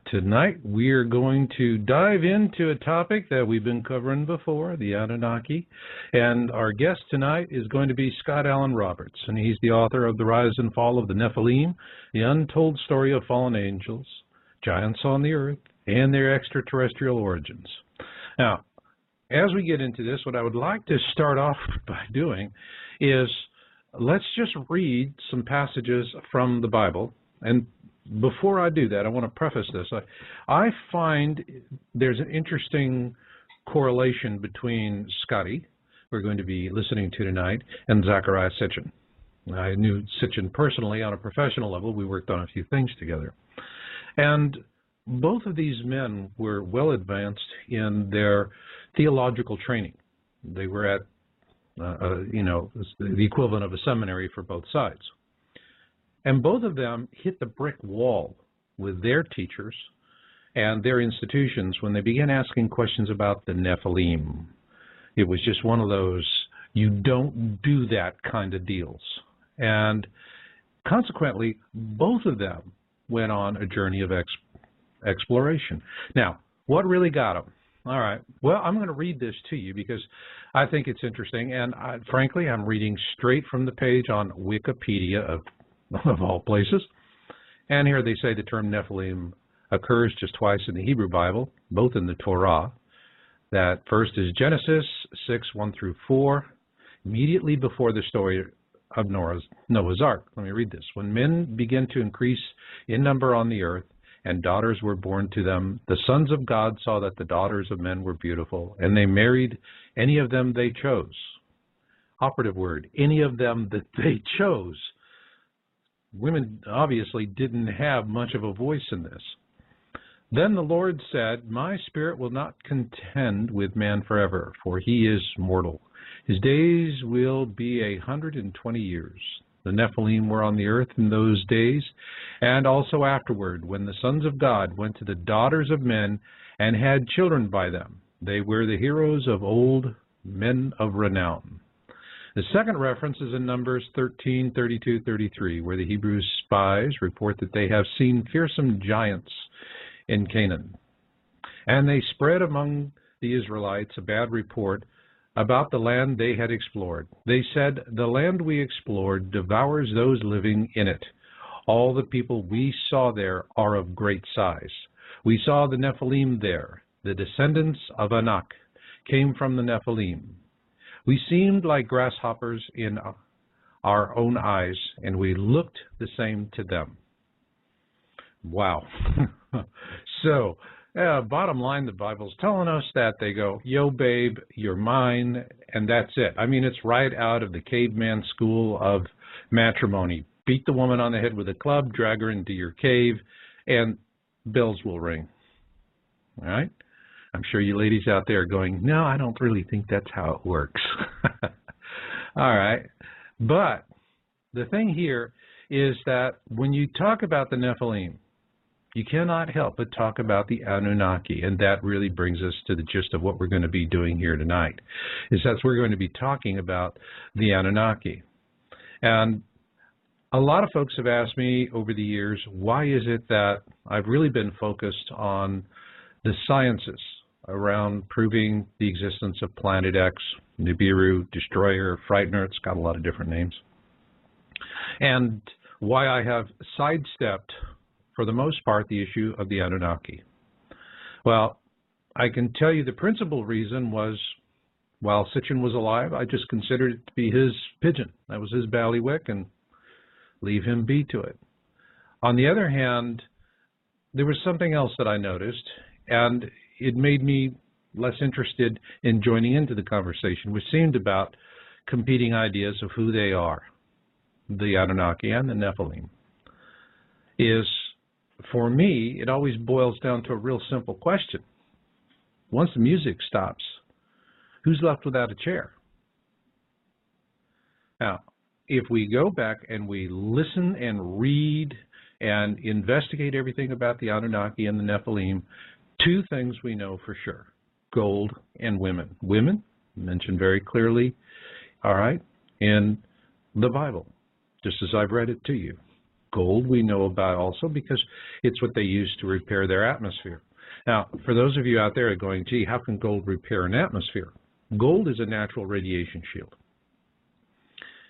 Tonight we are going to dive into a topic that we've been covering before, the Anunnaki. And our guest tonight is going to be Scott Allen Roberts, and he's the author of The Rise and Fall of the Nephilim, The Untold Story of Fallen Angels, Giants on the Earth, and Their Extraterrestrial Origins. Now, as we get into this, what I would like to start off by doing is let's just read some passages from the Bible. And before I do that, I want to preface this. I find there's an interesting correlation between Scotty, we're going to be listening to tonight, and Zecharia Sitchin. I knew Sitchin personally on a professional level. We worked on a few things together. And both of these men were well advanced in their theological training. They were at, the equivalent of a seminary for both sides. And both of them hit the brick wall with their teachers and their institutions when they began asking questions about the Nephilim. It was just one of those, you don't do that kind of deals. And consequently, both of them went on a journey of exploration. Now, what really got them? All right, well, I'm going to read this to you because I think it's interesting. And frankly, I'm reading straight from the page on Wikipedia of all places. And here they say the term Nephilim occurs just twice in the Hebrew Bible, both in the Torah. That first is Genesis 6:1-4, immediately before the story of Noah's Ark. Let me read this. When men began to increase in number on the earth, and daughters were born to them, the sons of God saw that the daughters of men were beautiful, and they married any of them they chose. Operative word, any of them that they chose. Women obviously didn't have much of a voice in this. Then the Lord said, my spirit will not contend with man forever, for he is mortal. His days will be 120 years. The Nephilim were on the earth in those days, and also afterward, when the sons of God went to the daughters of men and had children by them. They were the heroes of old, men of renown. The second reference is in Numbers 13:32-33, where the Hebrew spies report that they have seen fearsome giants in Canaan. And they spread among the Israelites a bad report about the land they had explored. They said, the land we explored devours those living in it. All the people we saw there are of great size. We saw the Nephilim there. The descendants of Anak came from the Nephilim. We seemed like grasshoppers in our own eyes, and we looked the same to them. Wow. So, bottom line, the Bible's telling us that they go, yo, babe, you're mine, and that's it. I mean, it's right out of the caveman school of matrimony. Beat the woman on the head with a club, drag her into your cave, and bells will ring. All right? I'm sure you ladies out there are going, no, I don't really think that's how it works. All right. But the thing here is that when you talk about the Nephilim, you cannot help but talk about the Anunnaki, and that really brings us to the gist of what we're going to be doing here tonight, is that we're going to be talking about the Anunnaki. And a lot of folks have asked me over the years, why is it that I've really been focused on the sciences around proving the existence of Planet X, Nibiru, Destroyer, Frightener, it's got a lot of different names, and why I have sidestepped, for the most part, the issue of the Anunnaki. Well, I can tell you the principal reason was, while Sitchin was alive, I just considered it to be his pigeon. That was his ballywick, and leave him be to it. On the other hand, there was something else that I noticed, and it made me less interested in joining into the conversation, which seemed about competing ideas of who they are, the Anunnaki and the Nephilim. For me, it always boils down to a real simple question. Once the music stops, who's left without a chair? Now, if we go back and we listen and read and investigate everything about the Anunnaki and the Nephilim, two things we know for sure: gold and women. Women, mentioned very clearly, all right, in the Bible, just as I've read it to you. Gold we know about also because it's what they use to repair their atmosphere. Now, for those of you out there going, gee, how can gold repair an atmosphere? Gold is a natural radiation shield.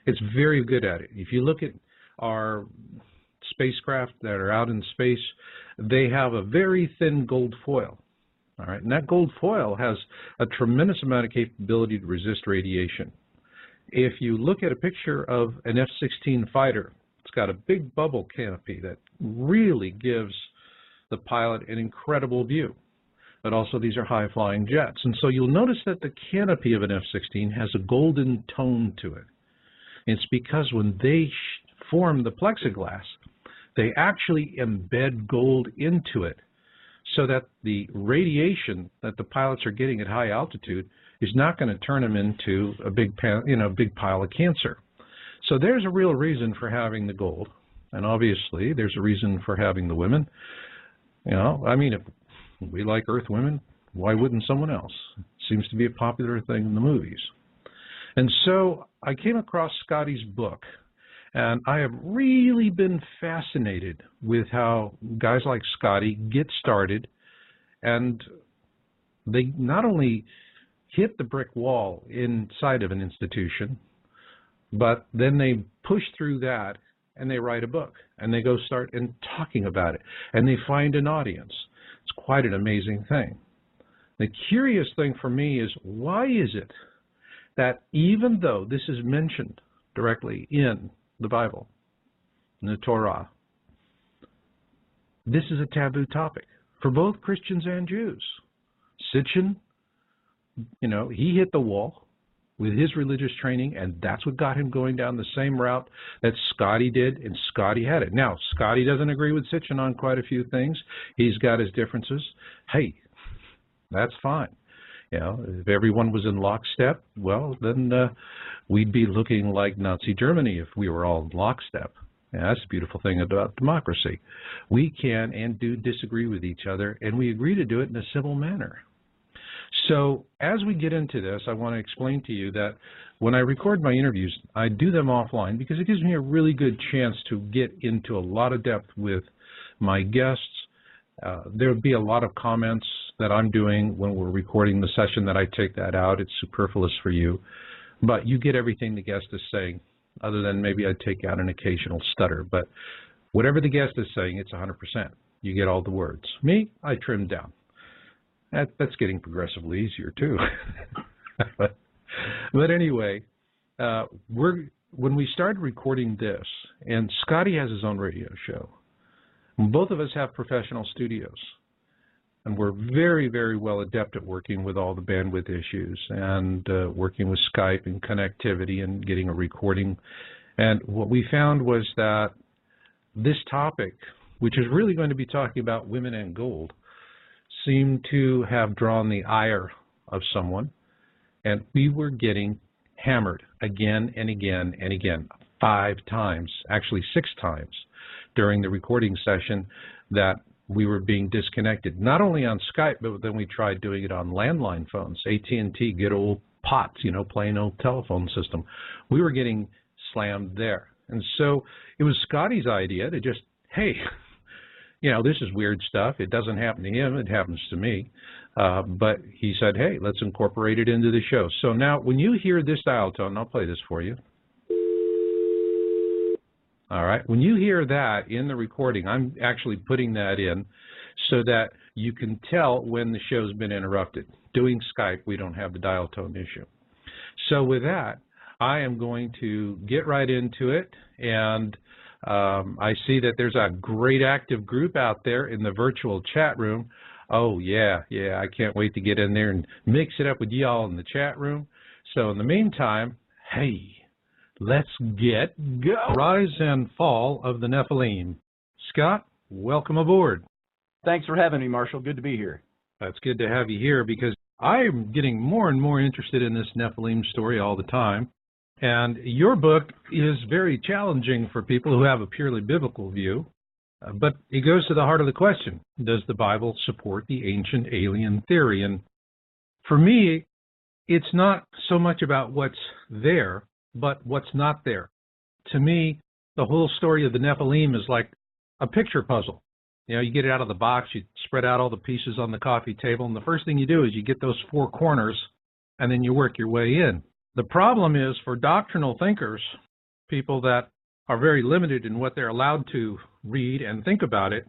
It's very good at it. If you look at our spacecraft that are out in space, they have a very thin gold foil. All right, and that gold foil has a tremendous amount of capability to resist radiation. If you look at a picture of an F-16 fighter, it's got a big bubble canopy that really gives the pilot an incredible view. But also these are high-flying jets. And so you'll notice that the canopy of an F-16 has a golden tone to it. It's because when they form the plexiglass, they actually embed gold into it so that the radiation that the pilots are getting at high altitude is not going to turn them into a big pile of cancer. So there's a real reason for having the gold. And obviously there's a reason for having the women. I mean, if we like Earth women, why wouldn't someone else? It seems to be a popular thing in the movies. And so I came across Scotty's book, and I have really been fascinated with how guys like Scotty get started, and they not only hit the brick wall inside of an institution, but then they push through that and they write a book, and they go start and talking about it, and they find an audience. It's quite an amazing thing. The curious thing for me is, why is it that even though this is mentioned directly in the Bible, in the Torah, this is a taboo topic for both Christians and Jews? Sitchin, he hit the wall with his religious training, and that's what got him going down the same route that Scotty did, and Scotty had it. Now, Scotty doesn't agree with Sitchin on quite a few things. He's got his differences. Hey, that's fine. If everyone was in lockstep, well, then we'd be looking like Nazi Germany if we were all in lockstep. And that's the beautiful thing about democracy. We can and do disagree with each other, and we agree to do it in a civil manner. So as we get into this, I want to explain to you that when I record my interviews, I do them offline because it gives me a really good chance to get into a lot of depth with my guests. There would be a lot of comments that I'm doing when we're recording the session that I take that out. It's superfluous for you. But you get everything the guest is saying, other than maybe I take out an occasional stutter. But whatever the guest is saying, it's 100%. You get all the words. Me, I trim down. That's getting progressively easier, too. But anyway, when we started recording this, and Scotty has his own radio show, both of us have professional studios, and we're very, very well adept at working with all the bandwidth issues and working with Skype and connectivity and getting a recording. And what we found was that this topic, which is really going to be talking about women and gold, seemed to have drawn the ire of someone, and we were getting hammered again and again and again, 5 times, actually 6 times during the recording session, that we were being disconnected, not only on Skype, but then we tried doing it on landline phones, AT&T, good old POTS, plain old telephone system. We were getting slammed there. And so it was Scotty's idea to just, hey, this is weird stuff. It doesn't happen to him. It happens to me. But he said, hey, let's incorporate it into the show. So now when you hear this dial tone, I'll play this for you. All right. When you hear that in the recording, I'm actually putting that in so that you can tell when the show's been interrupted. Doing Skype, we don't have the dial tone issue. So with that, I am going to get right into it. And I see that there's a great active group out there in the virtual chat room. Oh, yeah, I can't wait to get in there and mix it up with y'all in the chat room. So in the meantime, hey, let's get go. Rise and fall of the Nephilim. Scott, welcome aboard. Thanks for having me, Marshall. Good to be here. That's good to have you here because I'm getting more and more interested in this Nephilim story all the time. And your book is very challenging for people who have a purely biblical view, but it goes to the heart of the question. Does the Bible support the ancient alien theory? And for me, it's not so much about what's there, but what's not there. To me, the whole story of the Nephilim is like a picture puzzle. You know, you get it out of the box, you spread out all the pieces on the coffee table, and the first thing you do is you get those four corners, and then you work your way in. The problem is for doctrinal thinkers, people that are very limited in what they're allowed to read and think about it,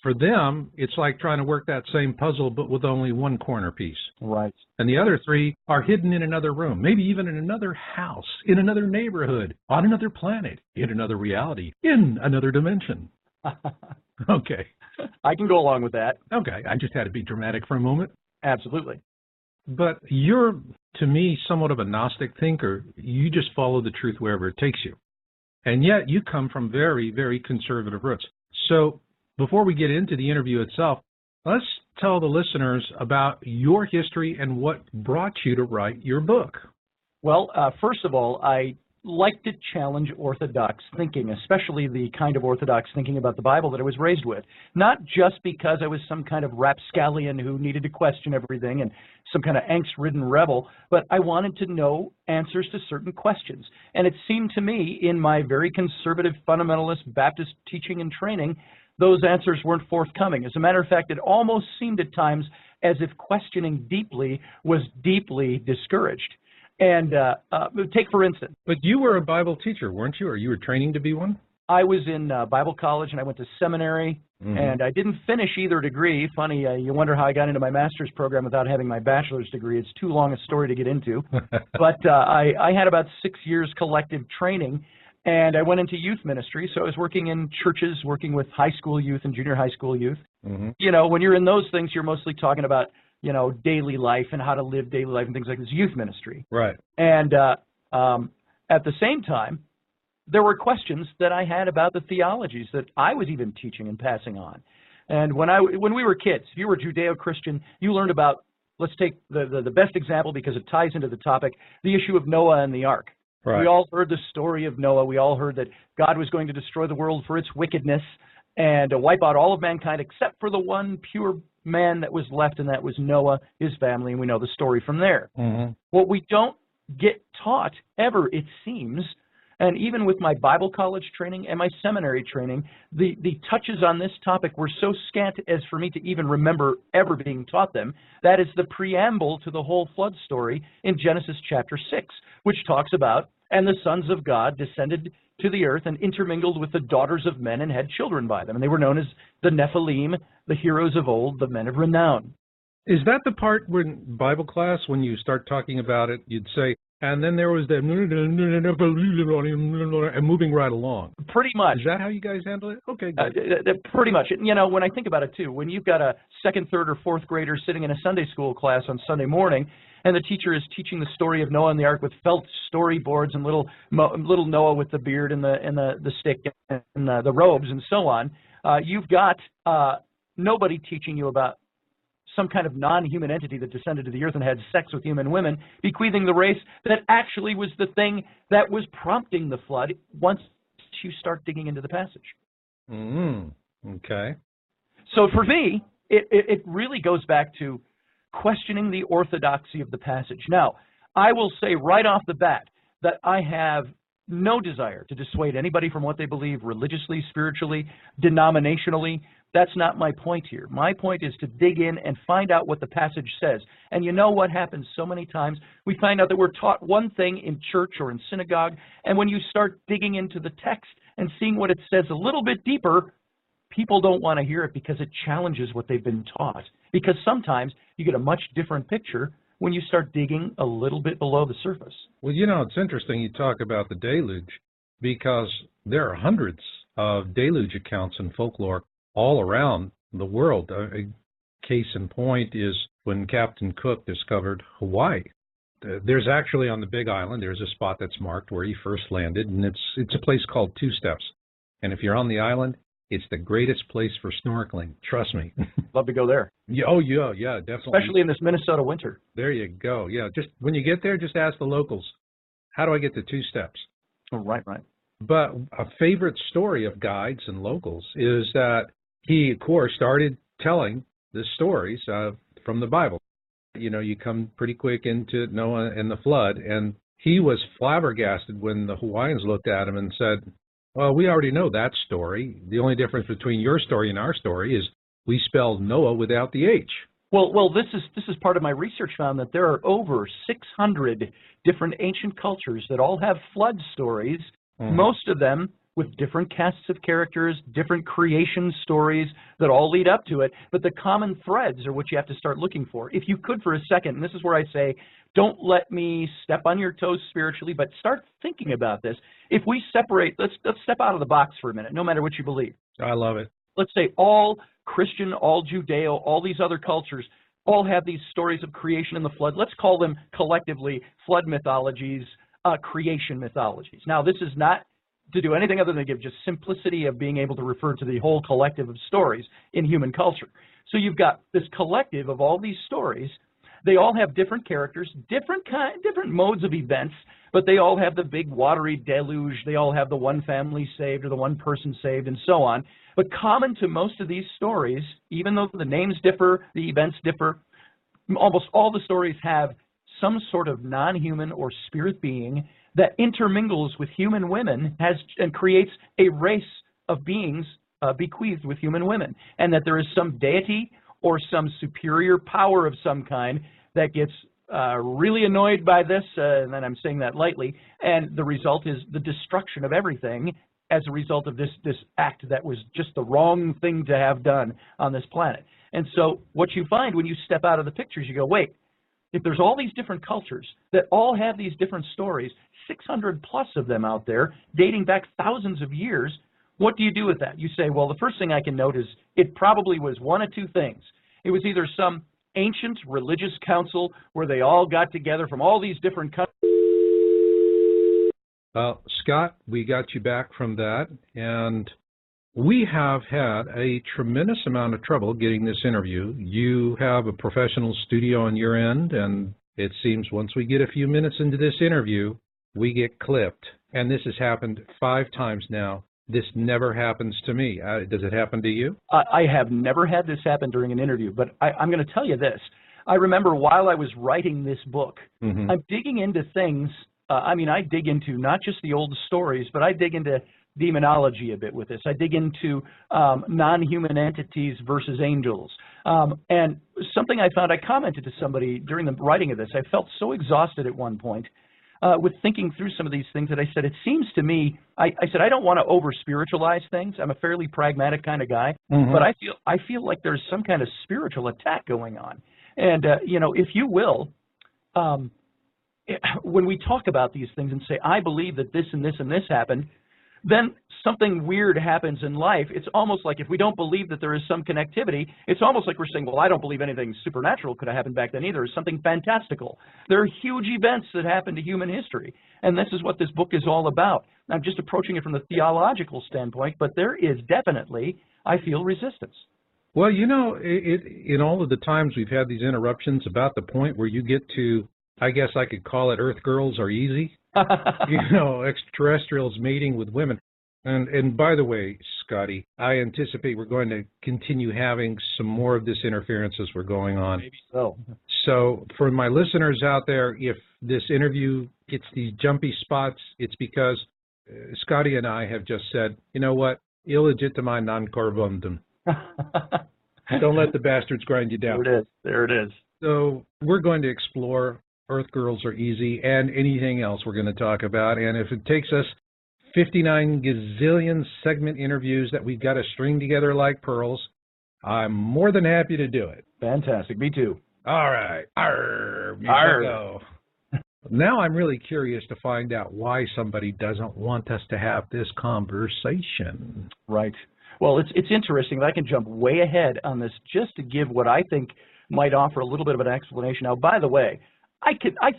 for them, it's like trying to work that same puzzle but with only one corner piece. Right. And the other three are hidden in another room, maybe even in another house, in another neighborhood, on another planet, in another reality, in another dimension. Okay. I can go along with that. Okay, I just had to be dramatic for a moment. Absolutely. But you're, to me, somewhat of a Gnostic thinker. You just follow the truth wherever it takes you. And yet you come from very, very conservative roots. So before we get into the interview itself, let's tell the listeners about your history and what brought you to write your book. Well, first of all, I like to challenge orthodox thinking, especially the kind of orthodox thinking about the Bible that I was raised with. Not just because I was some kind of rapscallion who needed to question everything and some kind of angst-ridden rebel, but I wanted to know answers to certain questions. And it seemed to me, in my very conservative fundamentalist Baptist teaching and training, those answers weren't forthcoming. As a matter of fact, it almost seemed at times as if questioning deeply was deeply discouraged. And take, for instance. But you were a Bible teacher, weren't you? Or you were training to be one? I was in Bible college, and I went to seminary, and I didn't finish either degree. Funny, you wonder how I got into my master's program without having my bachelor's degree. It's too long a story to get into. But I had about 6 years collective training, and I went into youth ministry. So I was working in churches, working with high school youth and junior high school youth. You know, when you're in those things, you're mostly talking about, you know, daily life and how to live daily life and things like this, youth ministry. Right. And at the same time, there were questions that I had about the theologies that I was even teaching and passing on. And when we were kids, if you were Judeo-Christian, you learned about, let's take the best example because it ties into the topic, the issue of Noah and the ark. Right. We all heard the story of Noah. We all heard that God was going to destroy the world for its wickedness and wipe out all of mankind except for the one pure man that was left, and that was Noah, his family, and we know the story from there. What we don't get taught ever, it seems, and even with my Bible college training and my seminary training, the touches on this topic were so scant as for me to even remember ever being taught them. That is the preamble to the whole flood story in Genesis chapter 6, which talks about, and the sons of God descended to the earth and intermingled with the daughters of men and had children by them. And they were known as the Nephilim, the heroes of old, the men of renown. Is that the part when Bible class, when you start talking about it, you'd say, and then there was the and moving right along? Pretty much. Is that how you guys handle it? Okay, good. Pretty much. You know, when I think about it, too, when you've got a second, third, or fourth grader sitting in a Sunday school class on Sunday morning, and the teacher is teaching the story of Noah and the ark with felt storyboards and little Noah with the beard and the stick and the robes and so on, you've got nobody teaching you about some kind of non-human entity that descended to the earth and had sex with human women, bequeathing the race that actually was the thing that was prompting the flood once you start digging into the passage. Okay. So for me, it really goes back to questioning the orthodoxy of the passage. Now, I will say right off the bat that I have no desire to dissuade anybody from what they believe religiously, spiritually, denominationally. That's not my point here. My point is to dig in and find out what the passage says. And you know what happens so many times? We find out that we're taught one thing in church or in synagogue, and when you start digging into the text and seeing what it says a little bit deeper, people don't want to hear it because it challenges what they've been taught. Because sometimes you get a much different picture when you start digging a little bit below the surface. Well, you know, it's interesting you talk about the deluge because there are hundreds of deluge accounts in folklore all around the world. A case in point is when Captain Cook discovered Hawaii. There's actually on the Big Island, there's a spot that's marked where he first landed, and it's a place called Two Steps. And if you're on the island, it's the greatest place for snorkeling. Trust me. Love to go there. Yeah, oh, yeah, definitely. Especially in this Minnesota winter. There you go. Yeah, just when you get there, just ask the locals, how do I get to Two Steps? Oh, right. But a favorite story of guides and locals is that he, of course, started telling the stories from the Bible. You know, you come pretty quick into Noah and the flood, and he was flabbergasted when the Hawaiians looked at him and said, Well, we already know that story. The only difference between your story and our story is we spelled Noah without the H. Well, this is part of my research found that there are over 600 different ancient cultures that all have flood stories, most of them with different casts of characters, different creation stories that all lead up to it, but the common threads are what you have to start looking for. If you could for a second, and this is where I say, don't let me step on your toes spiritually, but start thinking about this. If we separate, let's step out of the box for a minute, no matter what you believe. I love it. Let's say all Christian, all Judeo, all these other cultures all have these stories of creation and the flood. Let's call them collectively flood mythologies, creation mythologies. Now, this is not to do anything other than give just simplicity of being able to refer to the whole collective of stories in human culture. So you've got this collective of all these stories. They all have different characters, different modes of events, but they all have the big watery deluge. They all have the one family saved or the one person saved and so on. But common to most of these stories, even though the names differ, the events differ, almost all the stories have some sort of non-human or spirit being that intermingles with human women and creates a race of beings bequeathed with human women, and that there is some deity or some superior power of some kind that gets really annoyed by this, and then I'm saying that lightly, and the result is the destruction of everything as a result of this act that was just the wrong thing to have done on this planet. And so what you find when you step out of the pictures, you go, wait, if there's all these different cultures that all have these different stories, 600 plus of them out there, dating back thousands of years, what do you do with that? You say, well, the first thing I can note is it probably was one of two things. It was either some ancient religious council where they all got together from all these different countries. Well, Scott, we got you back from that, and we have had a tremendous amount of trouble getting this interview. You have a professional studio on your end, and it seems once we get a few minutes into this interview, we get clipped. And this has happened 5 times now. This never happens to me. Does it happen to you? I have never had this happen during an interview, but I'm going to tell you this. I remember while I was writing this book, I'm digging into things. I dig into not just the old stories, but I dig into demonology a bit with this. I dig into non-human entities versus angels. And something I found, I commented to somebody during the writing of this. I felt so exhausted at one point with thinking through some of these things that I said, it seems to me, I said, I don't want to over-spiritualize things. I'm a fairly pragmatic kind of guy, but I feel like there's some kind of spiritual attack going on. And, if you will, when we talk about these things and say, I believe that this and this and this happened, then something weird happens in life. It's almost like if we don't believe that there is some connectivity, it's almost like we're saying, well, I don't believe anything supernatural could have happened back then either. It's something fantastical. There are huge events that happen to human history, and this is what this book is all about. I'm just approaching it from the theological standpoint, but there is definitely, I feel, resistance. Well, in all of the times we've had these interruptions, about the point where you get to, I guess I could call it Earth Girls Are Easy. Extraterrestrials mating with women. And by the way, Scotty, I anticipate we're going to continue having some more of this interference as we're going on. Maybe so. So for my listeners out there, if this interview gets these jumpy spots, it's because Scotty and I have just said, you know what, illegitimi non corvundum. Don't let the bastards grind you down. There it is. So we're going to explore Earth Girls Are Easy and anything else we're going to talk about. And if it takes us 59 gazillion segment interviews that we've got to string together like pearls, I'm more than happy to do it. Fantastic. Me too. All right. Arr. Now I'm really curious to find out why somebody doesn't want us to have this conversation. Right. Well, it's interesting that I can jump way ahead on this just to give what I think might offer a little bit of an explanation. Now, by the way, I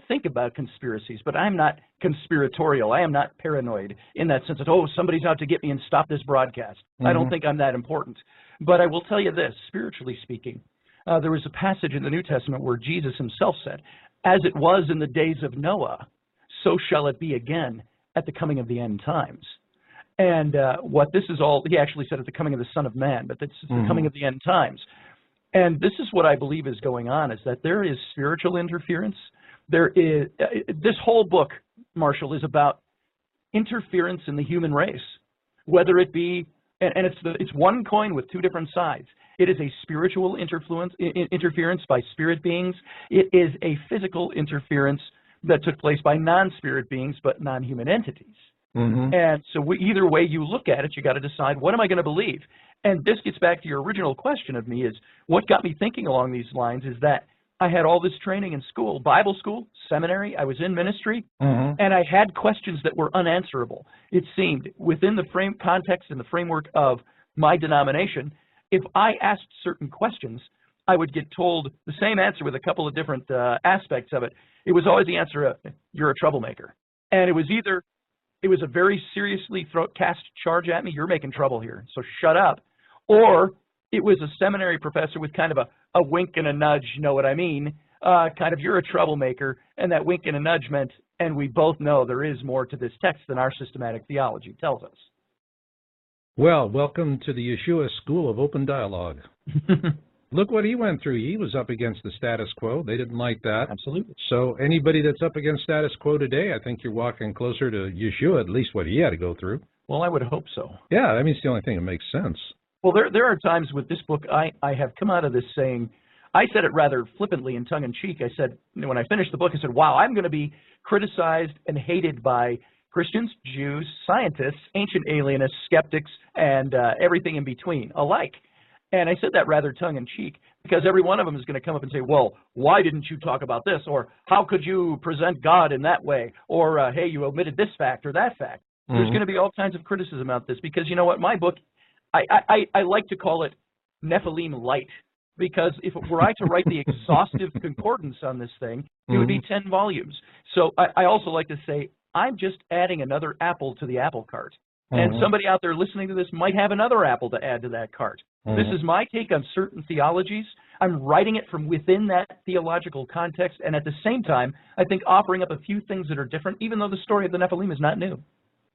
think about conspiracies, but I'm not conspiratorial. I am not paranoid in that sense that, somebody's out to get me and stop this broadcast. I don't think I'm that important. But I will tell you this, spiritually speaking, there was a passage in the New Testament where Jesus himself said, as it was in the days of Noah, so shall it be again at the coming of the end times. And what this is all, he actually said at the coming of the Son of Man, but it's the coming of the end times. And this is what I believe is going on, is that there is spiritual interference. There is this whole book, Marshall, is about interference in the human race. whether it be, and it's one coin with two different sides. It is a spiritual interference by spirit beings. It is a physical interference that took place by non-spirit beings but non-human entities. And so either way you look at it, you got to decide, what am I going to believe? And this gets back to your original question of me, is what got me thinking along these lines is that I had all this training in school, Bible school, seminary, I was in ministry, and I had questions that were unanswerable. It seemed within the context and the framework of my denomination, if I asked certain questions, I would get told the same answer with a couple of different aspects of it. It was always the answer, you're a troublemaker. And it was either, it was a very seriously cast charge at me, you're making trouble here, so shut up. Or it was a seminary professor with kind of a wink and a nudge, you know what I mean, kind of, you're a troublemaker, and that wink and a nudge meant, and we both know there is more to this text than our systematic theology tells us. Well, welcome to the Yeshua School of Open Dialogue. Look what he went through. He was up against the status quo. They didn't like that. Absolutely. So anybody that's up against status quo today, I think you're walking closer to Yeshua, at least what he had to go through. Well, I would hope so. Yeah, I mean, it's the only thing that makes sense. Well, there are times with this book I have come out of this saying, I said it rather flippantly and tongue-in-cheek. I said, when I finished the book, I said, wow, I'm going to be criticized and hated by Christians, Jews, scientists, ancient alienists, skeptics, and everything in between alike. And I said that rather tongue-in-cheek because every one of them is going to come up and say, well, why didn't you talk about this? Or how could you present God in that way? Or, hey, you omitted this fact or that fact. There's going to be all kinds of criticism about this because, you know what, my book, I like to call it Nephilim light, because if were I to write the exhaustive concordance on this thing, it would be 10 volumes. So I also like to say, I'm just adding another apple to the apple cart. And somebody out there listening to this might have another apple to add to that cart. This is my take on certain theologies. I'm writing it from within that theological context, and at the same time, I think offering up a few things that are different, even though the story of the Nephilim is not new.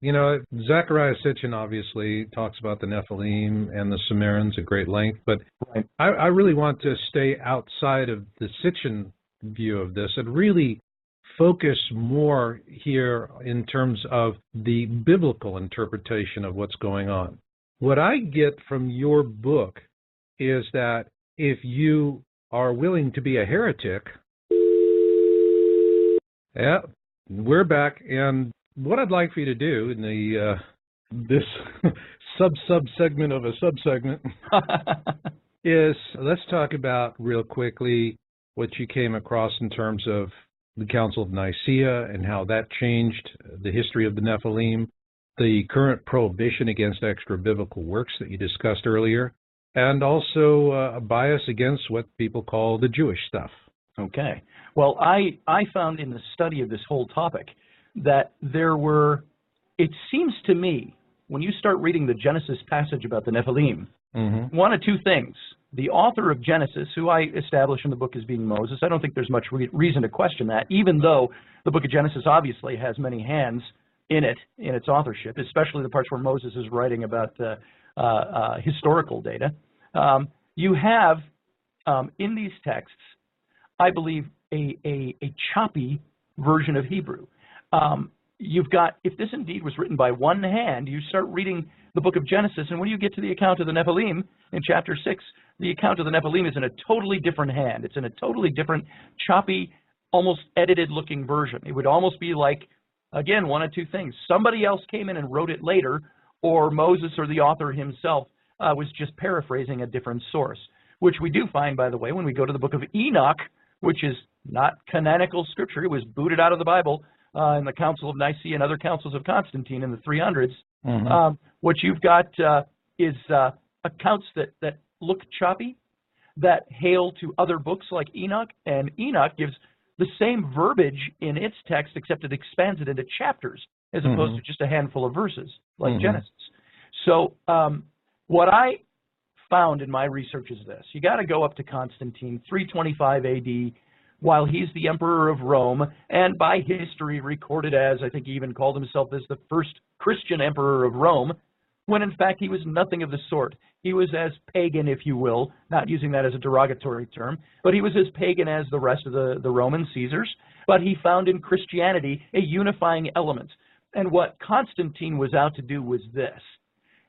You know, Zecharia Sitchin obviously talks about the Nephilim and the Sumerians at great length, but I really want to stay outside of the Sitchin view of this and really focus more here in terms of the biblical interpretation of what's going on. What I get from your book is that if you are willing to be a heretic, yeah, we're back, and what I'd like for you to do in the this sub-segment of a sub-segment is let's talk about real quickly what you came across in terms of the Council of Nicaea and how that changed the history of the Nephilim, the current prohibition against extra-biblical works that you discussed earlier, and also a bias against what people call the Jewish stuff. Okay. Well, I found in the study of this whole topic that there were, it seems to me, when you start reading the Genesis passage about the Nephilim, one of two things. The author of Genesis, who I establish in the book as being Moses, I don't think there's much reason to question that, even though the book of Genesis obviously has many hands in it, in its authorship, especially the parts where Moses is writing about historical data. You have, in these texts, I believe, a choppy version of Hebrew. You've got, if this indeed was written by one hand, you start reading the book of Genesis, and when you get to the account of the Nephilim in chapter 6, the account of the Nephilim is in a totally different hand. It's in a totally different, choppy, almost edited-looking version. It would almost be like, again, one of two things. Somebody else came in and wrote it later, or Moses or the author himself was just paraphrasing a different source, which we do find, by the way, when we go to the book of Enoch, which is not canonical scripture. It was booted out of the Bible in the Council of Nicaea and other councils of Constantine in the 300s. What you've got is accounts that look choppy, that hail to other books like Enoch, and Enoch gives the same verbiage in its text, except it expands it into chapters as opposed to just a handful of verses like Genesis. So what I found in my research is this. You got to go up to Constantine, 325 AD, while he's the emperor of Rome, and by history recorded as, I think he even called himself as the first Christian emperor of Rome, when in fact he was nothing of the sort. He was as pagan, if you will, not using that as a derogatory term, but he was as pagan as the rest of the Roman Caesars, but he found in Christianity a unifying element. And what Constantine was out to do was this.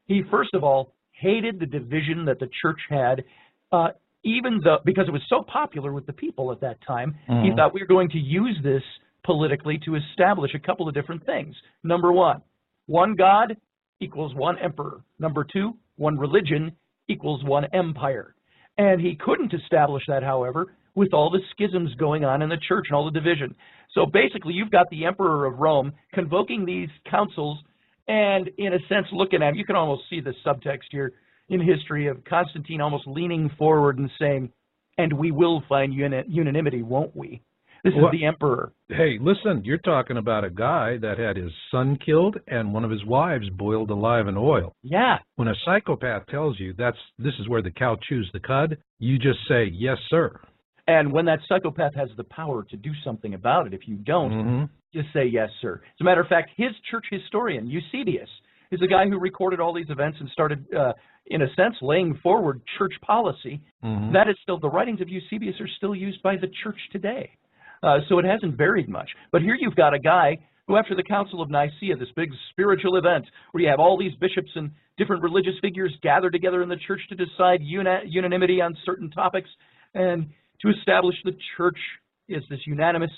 He, first of all, hated the division that the church had, because it was so popular with the people at that time. He thought we were going to use this politically to establish a couple of different things. Number one God equals one emperor. Number two, one religion equals one empire. And he couldn't establish that, however, with all the schisms going on in the church and all the division. So basically, you've got the emperor of Rome convoking these councils and, in a sense, looking at, you can almost see the subtext here in history of Constantine almost leaning forward and saying, and we will find unanimity, won't we? This is the emperor. Hey, listen, you're talking about a guy that had his son killed and one of his wives boiled alive in oil. Yeah. When a psychopath tells you this is where the cow chews the cud, you just say, yes, sir. And when that psychopath has the power to do something about it, if you don't, just say, yes, sir. As a matter of fact, his church historian, Eusebius, is the guy who recorded all these events and started, in a sense, laying forward church policy. That is still, the writings of Eusebius are still used by the church today. So it hasn't varied much. But here you've got a guy who, after the Council of Nicaea, this big spiritual event where you have all these bishops and different religious figures gathered together in the church to decide unanimity on certain topics and to establish the church as this unanimous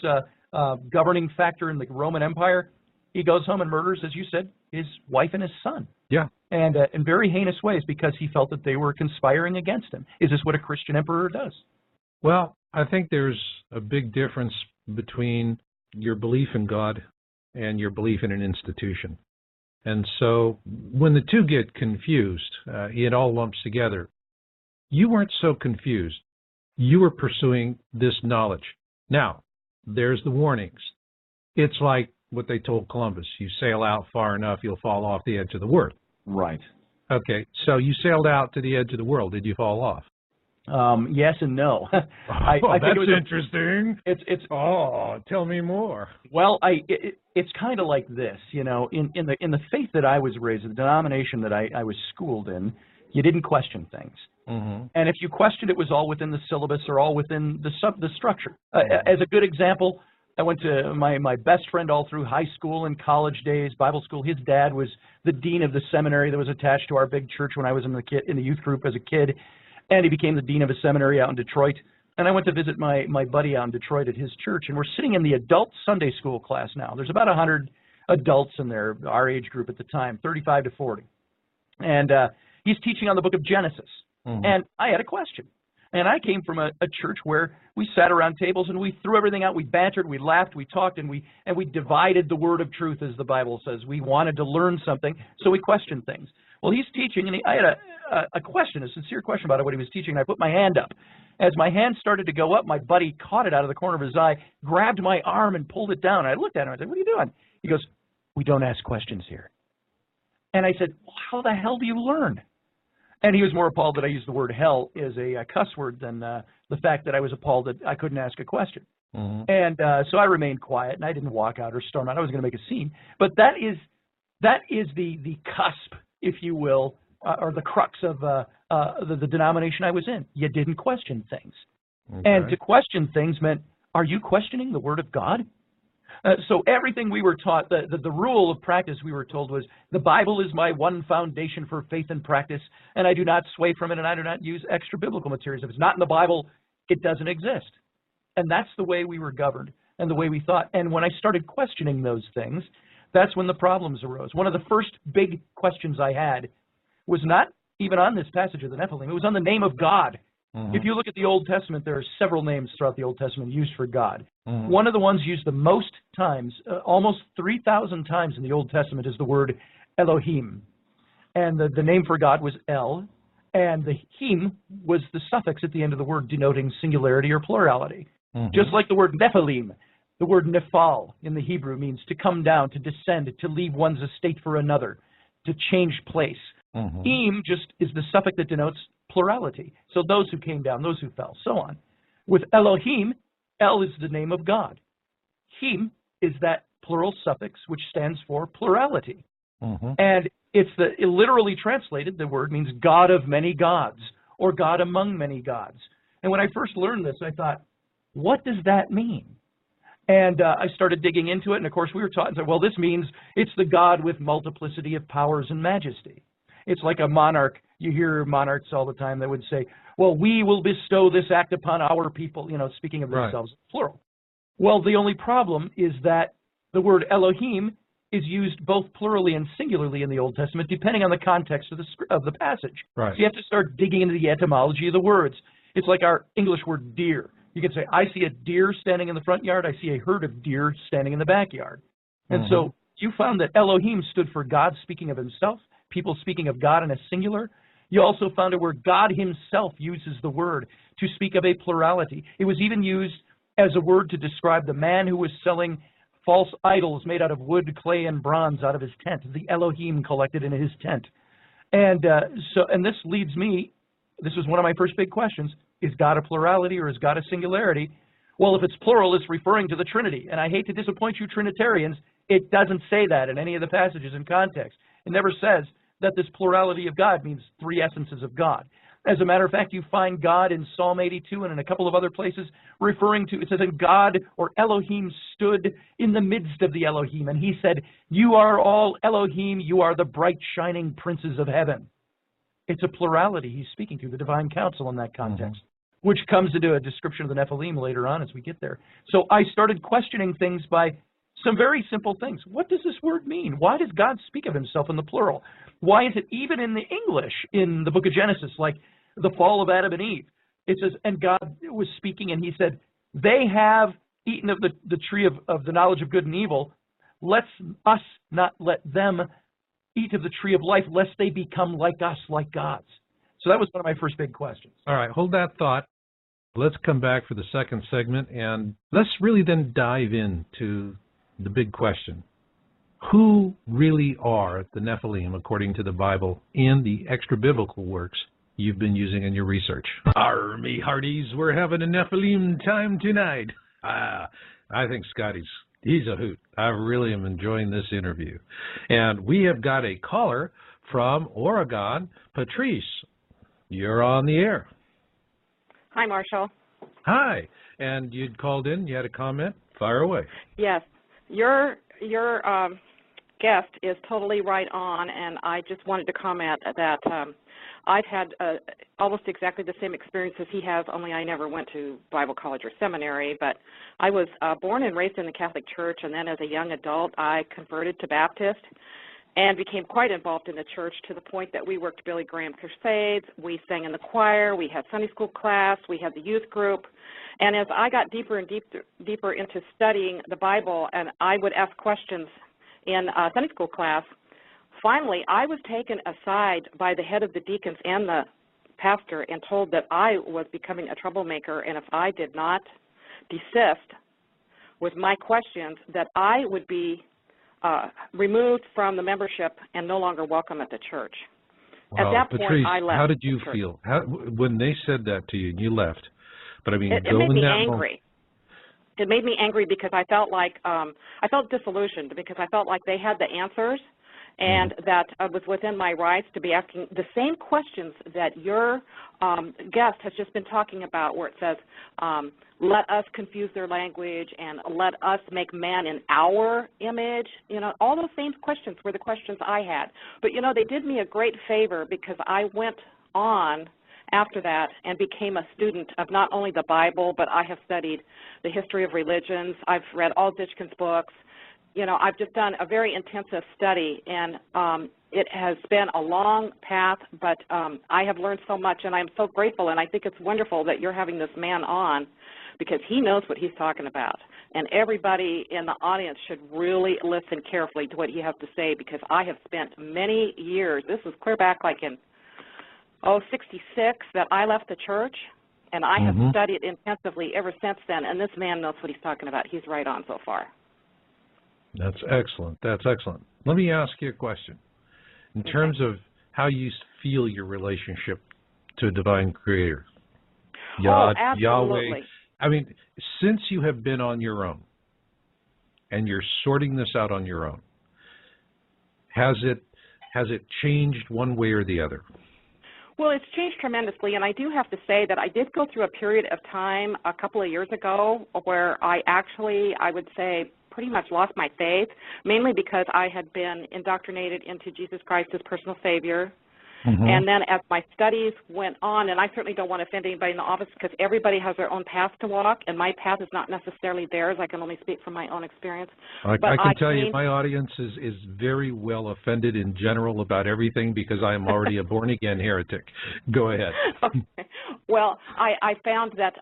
governing factor in the Roman Empire, he goes home and murders, as you said, his wife and his son. Yeah. And in very heinous ways because he felt that they were conspiring against him. Is this what a Christian emperor does? Well, I think there's a big difference between your belief in God and your belief in an institution. And so when the two get confused, it all lumps together. You weren't so confused. You were pursuing this knowledge. Now, there's the warnings. It's like what they told Columbus. You sail out far enough, you'll fall off the edge of the world. Right. Okay, so you sailed out to the edge of the world. Did you fall off? Yes and no. I think that's interesting. Tell me more. Well, it's kind of like this, you know, in the faith that I was raised, the denomination that I was schooled in, you didn't question things. And if you questioned, it was all within the syllabus or all within the structure. As a good example, I went to my best friend all through high school and college days, Bible school. His dad was the dean of the seminary that was attached to our big church when I was in the youth group as a kid. And he became the dean of a seminary out in Detroit. And I went to visit my buddy out in Detroit at his church. And we're sitting in the adult Sunday school class now. There's about 100 adults in there, our age group at the time, 35 to 40. And he's teaching on the book of Genesis. And I had a question. And I came from a church where we sat around tables and we threw everything out. We bantered, we laughed, we talked, and we divided the word of truth, as the Bible says. We wanted to learn something, so we questioned things. Well, he's teaching, and I had a question, a sincere question about what he was teaching, and I put my hand up. As my hand started to go up, my buddy caught it out of the corner of his eye, grabbed my arm, and pulled it down. I looked at him. I said, "What are you doing?" He goes, "We don't ask questions here." And I said, well, "How the hell do you learn?" And he was more appalled that I used the word hell as a cuss word than the fact that I was appalled that I couldn't ask a question. And so I remained quiet, and I didn't walk out or storm out. I was going to make a scene. But that is the cusp, if you will, or the crux of the denomination I was in. You didn't question things. And to question things meant, are you questioning the Word of God? So everything we were taught, the rule of practice we were told was, the Bible is my one foundation for faith and practice, and I do not sway from it, and I do not use extra biblical materials. If it's not in the Bible, it doesn't exist. And that's the way we were governed and the way we thought. And when I started questioning those things, that's when the problems arose. One of the first big questions I had was not even on this passage of the Nephilim. It was on the name of God. If you look at the Old Testament, there are several names throughout the Old Testament used for God. One of the ones used the most times, almost 3,000 times in the Old Testament, is the word Elohim. And the name for God was El, and the him was the suffix at the end of the word denoting singularity or plurality. Just like the word Nephilim. The word Nephal in the Hebrew means to come down, to descend, to leave one's estate for another, to change place. Im just is the suffix that denotes plurality. So those who came down, those who fell, so on. With Elohim, El is the name of God. Him is that plural suffix which stands for plurality. And it's literally translated, the word means God of many gods, or God among many gods. And when I first learned this, I thought, what does that mean? And I started digging into it, and of course we were taught and said, well, this means it's the God with multiplicity of powers and majesty. It's like a monarch. You hear monarchs all the time that would say, well, we will bestow this act upon our people, speaking of themselves, plural. Well, the only problem is that the word Elohim is used both plurally and singularly in the Old Testament, depending on the context of the passage. Right. So you have to start digging into the etymology of the words. It's like our English word deer. You can say, I see a deer standing in the front yard. I see a herd of deer standing in the backyard. And so you found that Elohim stood for God speaking of himself, people speaking of God in a singular. You also found it where God himself uses the word to speak of a plurality. It was even used as a word to describe the man who was selling false idols made out of wood, clay, and bronze out of his tent, the Elohim collected in his tent. And this leads me, this was one of my first big questions, is God a plurality or is God a singularity? Well, if it's plural, it's referring to the Trinity. And I hate to disappoint you Trinitarians, it doesn't say that in any of the passages in context. It never says that this plurality of God means three essences of God. As a matter of fact, you find God in Psalm 82 and in a couple of other places referring to, it says, and God or Elohim stood in the midst of the Elohim. And he said, you are all Elohim, you are the bright shining princes of heaven. It's a plurality he's speaking to, the divine council in that context, which comes into a description of the Nephilim later on as we get there. So I started questioning things by some very simple things. What does this word mean? Why does God speak of himself in the plural? Why is it even in the English in the book of Genesis, like the fall of Adam and Eve? It says, and God was speaking and he said, they have eaten of the tree of the knowledge of good and evil. Let's us not let them eat of the tree of life, lest they become like us, like gods. So that was one of my first big questions. All right, hold that thought. Let's come back for the second segment, and let's really then dive into the big question. Who really are the Nephilim according to the Bible and the extra-biblical works you've been using in your research? Me hearties, we're having a Nephilim time tonight. I think he's a hoot. I really am enjoying this interview. And we have got a caller from Oregon. Patrice, you're on the air. Hi, Marshall. Hi. And you'd called in, you had a comment? Fire away. Yes. Your guest is totally right on, and I just wanted to comment that I've had almost exactly the same experience as he has, only I never went to Bible college or seminary, but I was born and raised in the Catholic Church, and then as a young adult I converted to Baptist and became quite involved in the church to the point that we worked Billy Graham crusades, we sang in the choir, we had Sunday school class, we had the youth group, and as I got deeper and deeper into studying the Bible and I would ask questions in Sunday school class, finally I was taken aside by the head of the deacons and the pastor and told that I was becoming a troublemaker, and if I did not desist with my questions that I would be removed from the membership and no longer welcome at the church. Wow. At that Patrice, point, I left. how did you feel when they said that to you and you left? But I mean, it made me angry. It made me angry because I felt like I felt disillusioned because I felt like they had the answers, and that I was within my rights to be asking the same questions that your guest has just been talking about, where it says, let us confuse their language and let us make man in our image. You know, all those same questions were the questions I had. But, you know, they did me a great favor because I went on after that and became a student of not only the Bible, but I have studied the history of religions. I've read all Ditchkin's books. You know, I've just done a very intensive study, and it has been a long path, but I have learned so much, and I'm so grateful, and I think it's wonderful that you're having this man on because he knows what he's talking about, and everybody in the audience should really listen carefully to what he has to say because I have spent many years, this was clear back like in, 66 that I left the church, and I have studied intensively ever since then, and this man knows what he's talking about. He's right on so far. That's excellent. That's excellent. Let me ask you a question. In terms of how you feel your relationship to a divine creator, absolutely. Yahweh, I mean, since you have been on your own and you're sorting this out on your own, has it changed one way or the other? Well, it's changed tremendously, and I do have to say that I did go through a period of time a couple of years ago where I would say, pretty much lost my faith, mainly because I had been indoctrinated into Jesus Christ as personal Savior. And then as my studies went on, and I certainly don't want to offend anybody in the office because everybody has their own path to walk, and my path is not necessarily theirs. I can only speak from my own experience. I can tell you my audience is very well offended in general about everything because I am already a born-again heretic. Go ahead. Okay. Well, I found that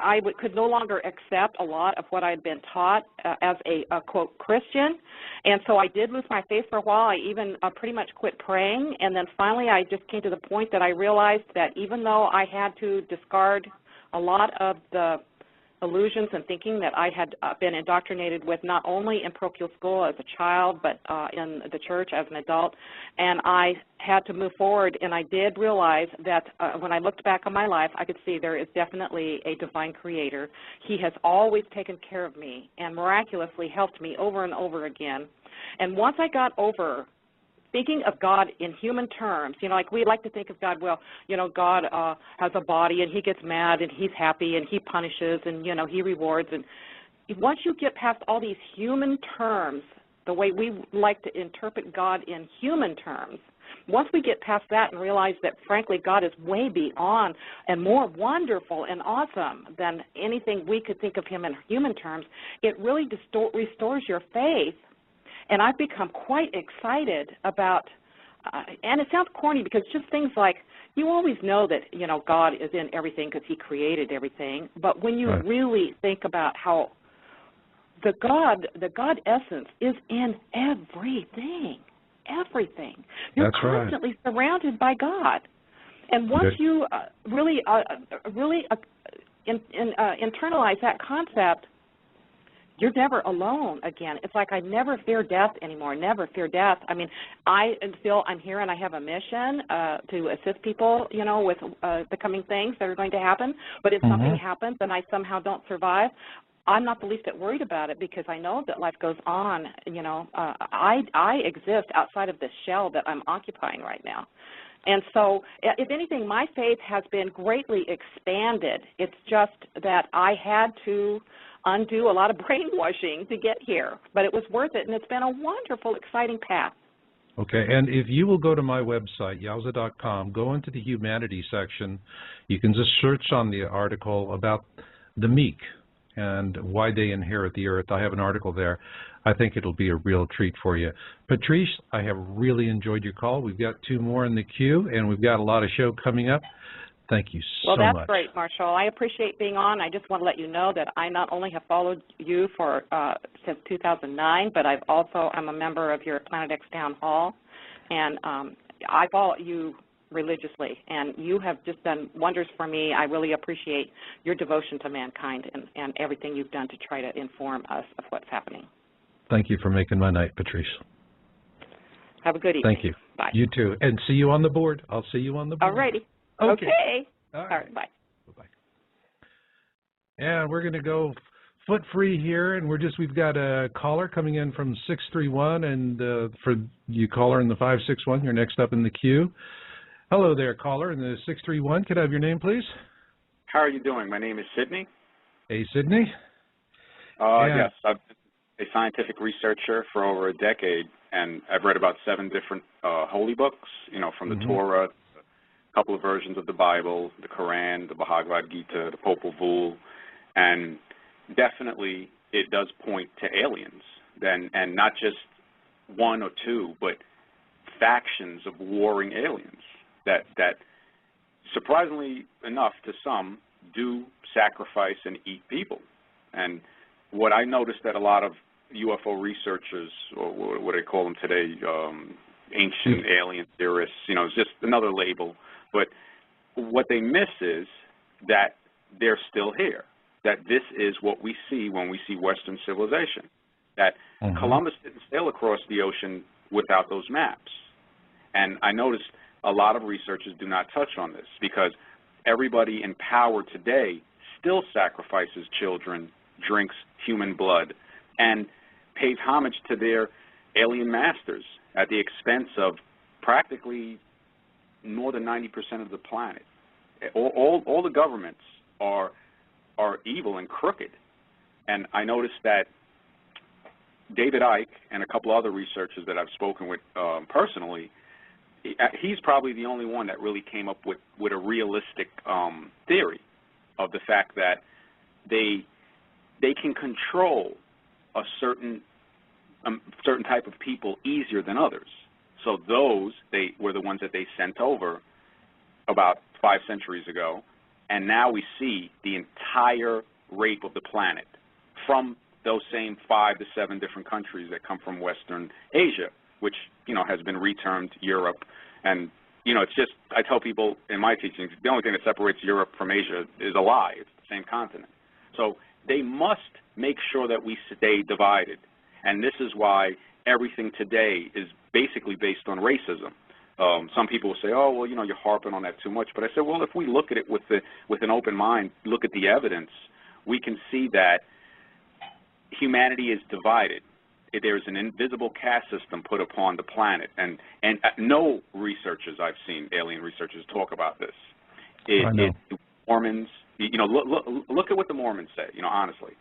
I could no longer accept a lot of what I'd been taught as a quote, Christian, and so I did lose my faith for a while. I even pretty much quit praying, and then finally I just came to the point that I realized that even though I had to discard a lot of the illusions and thinking that I had been indoctrinated with, not only in parochial school as a child, but in the church as an adult, and I had to move forward, and I did realize that when I looked back on my life, I could see there is definitely a divine creator. He has always taken care of me and miraculously helped me over and over again. And once I got over thinking of God in human terms, you know, like we like to think of God, well, you know, God has a body and he gets mad and he's happy and he punishes and, you know, he rewards. And once you get past all these human terms, the way we like to interpret God in human terms, once we get past that and realize that, frankly, God is way beyond and more wonderful and awesome than anything we could think of him in human terms, it really restores your faith. And I've become quite excited about, and it sounds corny because just things like, you always know that, you know, God is in everything because he created everything. But when you really think about how the God essence is in everything, everything. You're constantly surrounded by God. And once you really internalize that concept, you're never alone again. It's like I never fear death anymore, never fear death. I mean, I feel I'm here and I have a mission to assist people, you know, with the coming things that are going to happen. But if something happens and I somehow don't survive, I'm not the least bit worried about it because I know that life goes on. You know, I exist outside of this shell that I'm occupying right now. And so, if anything, my faith has been greatly expanded. It's just that I had to undo a lot of brainwashing to get here, but it was worth it, and it's been a wonderful, exciting path. Okay, and if you will go to my website, yowza.com, go into the humanity section, you can just search on the article about the meek and why they inherit the earth. I have an article there. I think it'll be a real treat for you. Patrice, I have really enjoyed your call. We've got 2 more in the queue, and we've got a lot of show coming up. Thank you so much. Well, that's great, Marshall. I appreciate being on. I just want to let you know that I not only have followed you for since 2009, but I'm a member of your Planet X Town Hall, and I follow you religiously, and you have just done wonders for me. I really appreciate your devotion to mankind and everything you've done to try to inform us of what's happening. Thank you for making my night, Patrice. Have a good evening. Thank you. Bye. You too. And see you on the board. I'll see you on the board. All righty. Okay. All right. Bye. Bye-bye. And we're going to go foot free here, and we've got a caller coming in from 631, and for you caller in the 561, you're next up in the queue. Hello there, caller in the 631. Could I have your name, please? How are you doing? My name is Sydney. Hey, Sydney. Yes, I've been a scientific researcher for over a decade, and I've read about 7 different holy books, you know, from the Torah, a couple of versions of the Bible, the Quran, the Bhagavad Gita, the Popol Vuh, and definitely it does point to aliens, and not just 1 or 2, but factions of warring aliens that surprisingly enough to some do sacrifice and eat people. And what I noticed that a lot of UFO researchers, or what do they call them today, ancient alien theorists, you know, it's just another label, but what they miss is that they're still here, that this is what we see when we see Western civilization, that Columbus didn't sail across the ocean without those maps. And I noticed a lot of researchers do not touch on this because everybody in power today still sacrifices children, drinks human blood, and pays homage to their alien masters at the expense of practically more than 90% of the planet. All the governments are evil and crooked. And I noticed that David Icke and a couple other researchers that I've spoken with personally, he's probably the only one that really came up with a realistic theory of the fact that they can control a certain type of people easier than others. So those, they were the ones that they sent over about 5 centuries ago, and now we see the entire rape of the planet from those same 5 to 7 different countries that come from Western Asia, which, you know, has been retermed Europe. And, you know, it's just, I tell people in my teachings, the only thing that separates Europe from Asia is a lie. It's the same continent. So they must make sure that we stay divided. And this is why everything today is basically based on racism. Some people will say, oh, well, you know, you're harping on that too much. But I said, well, if we look at it with an open mind, look at the evidence, we can see that humanity is divided. There's an invisible caste system put upon the planet, and no researchers I've seen, alien researchers, talk about this. Mormons, you know, look at what the Mormons say. You know, honestly,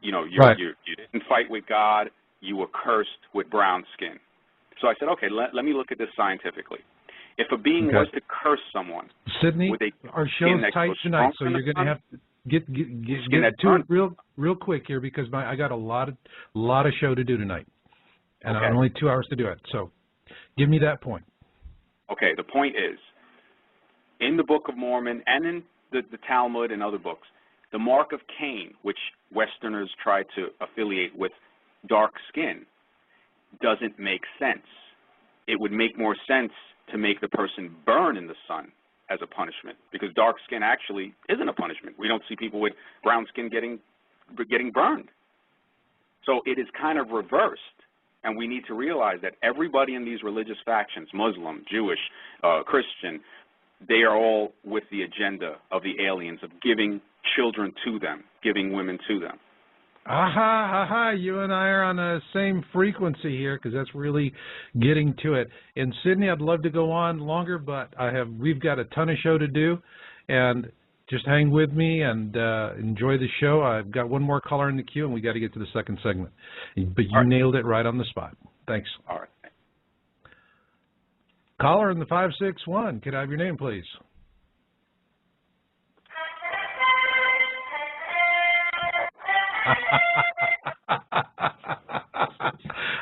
you know, you didn't fight with God, you were cursed with brown skin. So I said, okay, let me look at this scientifically. If a being was to curse someone, Sydney, with our show's tight tonight, so you're going to have to get to it real quick here, because I got a lot of show to do tonight, and I have only 2 hours to do it. So give me that point. Okay, the point is, in the Book of Mormon and in the Talmud and other books, the mark of Cain, which Westerners try to affiliate with dark skin, doesn't make sense. It would make more sense to make the person burn in the sun as a punishment, because dark skin actually isn't a punishment. We don't see people with brown skin getting burned. So it is kind of reversed, and we need to realize that everybody in these religious factions, Muslim, Jewish, Christian, they are all with the agenda of the aliens of giving children to them, giving women to them. Aha, you and I are on the same frequency here, because that's really getting to it. And Sydney, I'd love to go on longer, but we've got a ton of show to do, and just hang with me and enjoy the show. I've got one more caller in the queue, and we got to get to the second segment. But you nailed it right on the spot. Thanks. All right. Caller in the 561, can I have your name, please?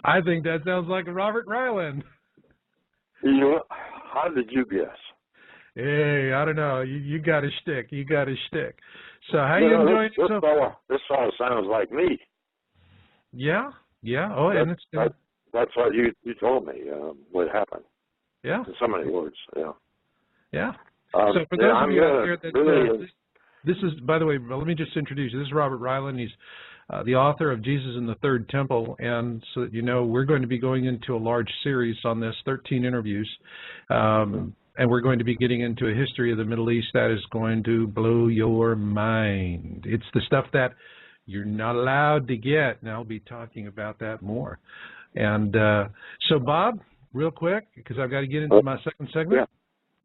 I think that sounds like Robert Ryland. How did you guess? Hey, I don't know. You got a shtick. You got a shtick. So how you enjoying yourself? This all sounds like me. Yeah. Oh, and it's that's what you told me would happen. Yeah. In so many words. Yeah. Yeah. So for those of you out there that this is, by the way, let me just introduce you. This is Robert Ryland. He's the author of Jesus in the Third Temple, and so that you know, we're going to be going into a large series on this, 13 interviews, and we're going to be getting into a history of the Middle East that is going to blow your mind. It's the stuff that you're not allowed to get, and I'll be talking about that more. And so, Bob, real quick, because I've got to get into my second segment. Yeah.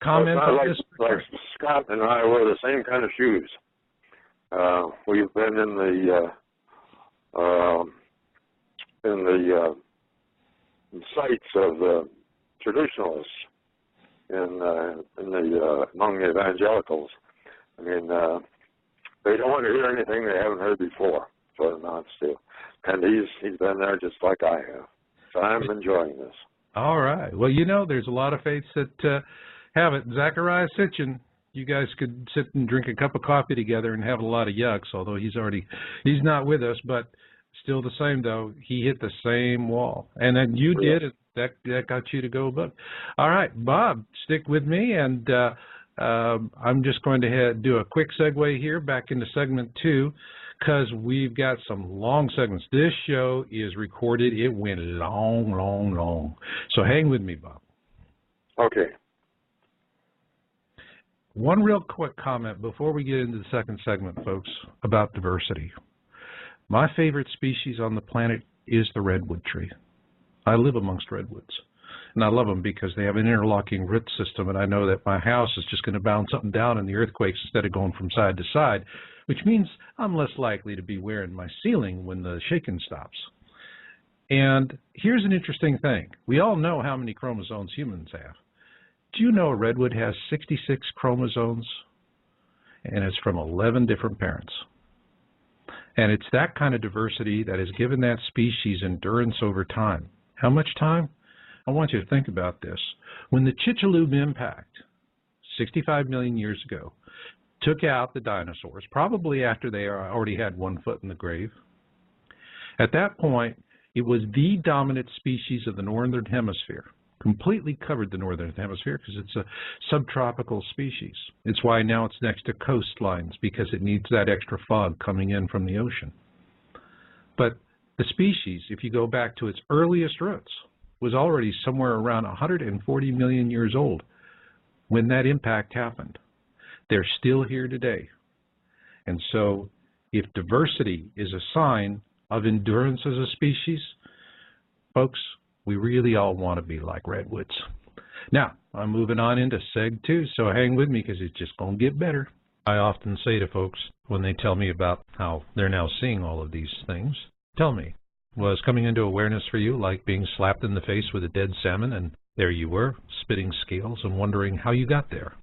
Comment on this. Like Scott and I wear the same kind of shoes. We've been in the sights of the traditionalists among the evangelicals. I mean, they don't want to hear anything they haven't heard before, for the non-steal. And he's been there just like I have. So I'm enjoying this. All right. Well, you know, there's a lot of faiths that have it. Zecharia Sitchin, you guys could sit and drink a cup of coffee together and have a lot of yucks, although he's not with us, but still the same, though. He hit the same wall. And then you did it. That got you to go above. All right, Bob, stick with me, and I'm just going to do a quick segue here back into segment 2, because we've got some long segments. This show is recorded. It went long. So hang with me, Bob. Okay. One real quick comment before we get into the second segment, folks, about diversity. My favorite species on the planet is the redwood tree. I live amongst redwoods, and I love them because they have an interlocking root system, and I know that my house is just going to bounce up and down in the earthquakes instead of going from side to side, which means I'm less likely to be wearing my ceiling when the shaking stops. And here's an interesting thing. We all know how many chromosomes humans have. Do you know a redwood has 66 chromosomes? And it's from 11 different parents. And it's that kind of diversity that has given that species endurance over time. How much time? I want you to think about this. When the Chicxulub impact, 65 million years ago, took out the dinosaurs, probably after they already had one foot in the grave, at that point, it was the dominant species of the northern hemisphere. Completely covered the northern hemisphere because it's a subtropical species. It's why now it's next to coastlines, because it needs that extra fog coming in from the ocean. But the species, if you go back to its earliest roots, was already somewhere around 140 million years old when that impact happened. They're still here today. And so if diversity is a sign of endurance as a species, folks, we really all want to be like redwoods. Now, I'm moving on into Seg 2, so hang with me because it's just going to get better. I often say to folks when they tell me about how they're now seeing all of these things, tell me, was coming into awareness for you like being slapped in the face with a dead salmon and there you were, spitting scales and wondering how you got there?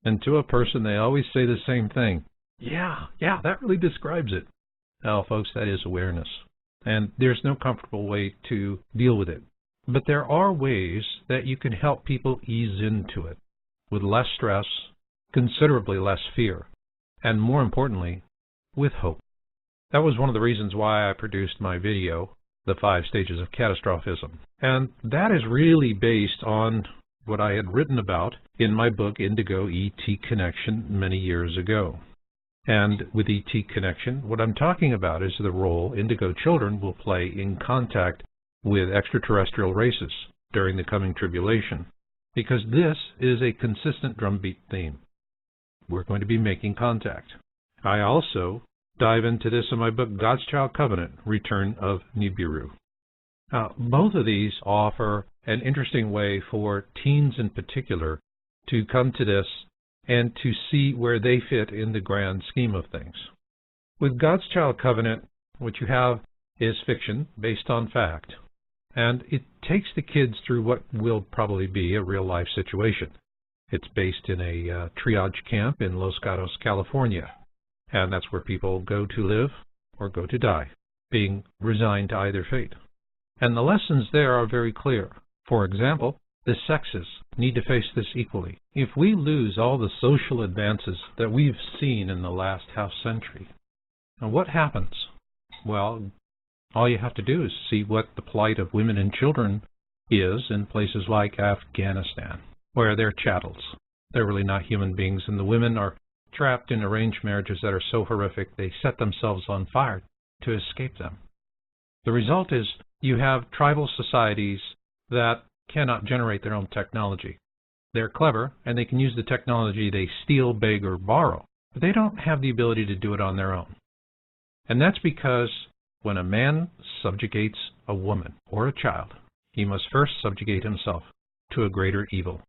And to a person, they always say the same thing. Yeah, that really describes it. Well, folks, that is awareness. And there's no comfortable way to deal with it. But there are ways that you can help people ease into it with less stress, considerably less fear, and more importantly, with hope. That was one of the reasons why I produced my video, The 5 Stages of Catastrophism. And that is really based on what I had written about in my book, Indigo ET Connection, many years ago. And with ET Connection, what I'm talking about is the role indigo children will play in contact with extraterrestrial races during the coming tribulation, because this is a consistent drumbeat theme. We're going to be making contact. I also dive into this in my book, God's Child Covenant, Return of Nibiru. Now, both of these offer an interesting way for teens in particular to come to this and to see where they fit in the grand scheme of things. With God's Child Covenant, what you have is fiction based on fact. And it takes the kids through what will probably be a real-life situation. It's based in a triage camp in Los Gatos, California. And that's where people go to live or go to die, being resigned to either fate. And the lessons there are very clear. For example, the sexes need to face this equally. If we lose all the social advances that we've seen in the last half-century, now what happens? Well, all you have to do is see what the plight of women and children is in places like Afghanistan, where they're chattels. They're really not human beings, and the women are trapped in arranged marriages that are so horrific they set themselves on fire to escape them. The result is you have tribal societies that cannot generate their own technology. They're clever, and they can use the technology they steal, beg, or borrow, but they don't have the ability to do it on their own. And that's because when a man subjugates a woman or a child, he must first subjugate himself to a greater evil.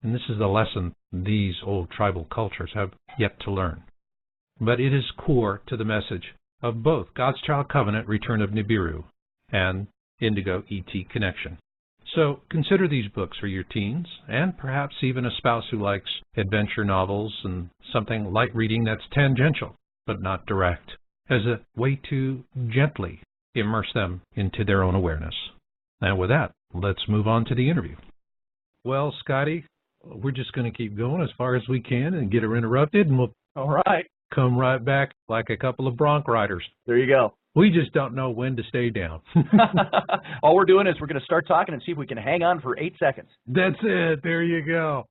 And this is the lesson these old tribal cultures have yet to learn. But it is core to the message of both God's Child Covenant, Return of Nibiru, and Indigo ET Connection. So consider these books for your teens, and perhaps even a spouse who likes adventure novels and something light reading that's tangential, but not direct, as a way to gently immerse them into their own awareness. And with that, let's move on to the interview. Well, Scotty, we're just going to keep going as far as we can and get her interrupted, and we'll come right back like a couple of bronc riders. There you go. We just don't know when to stay down. All we're doing is we're going to start talking and see if we can hang on for 8 seconds. That's it. There you go.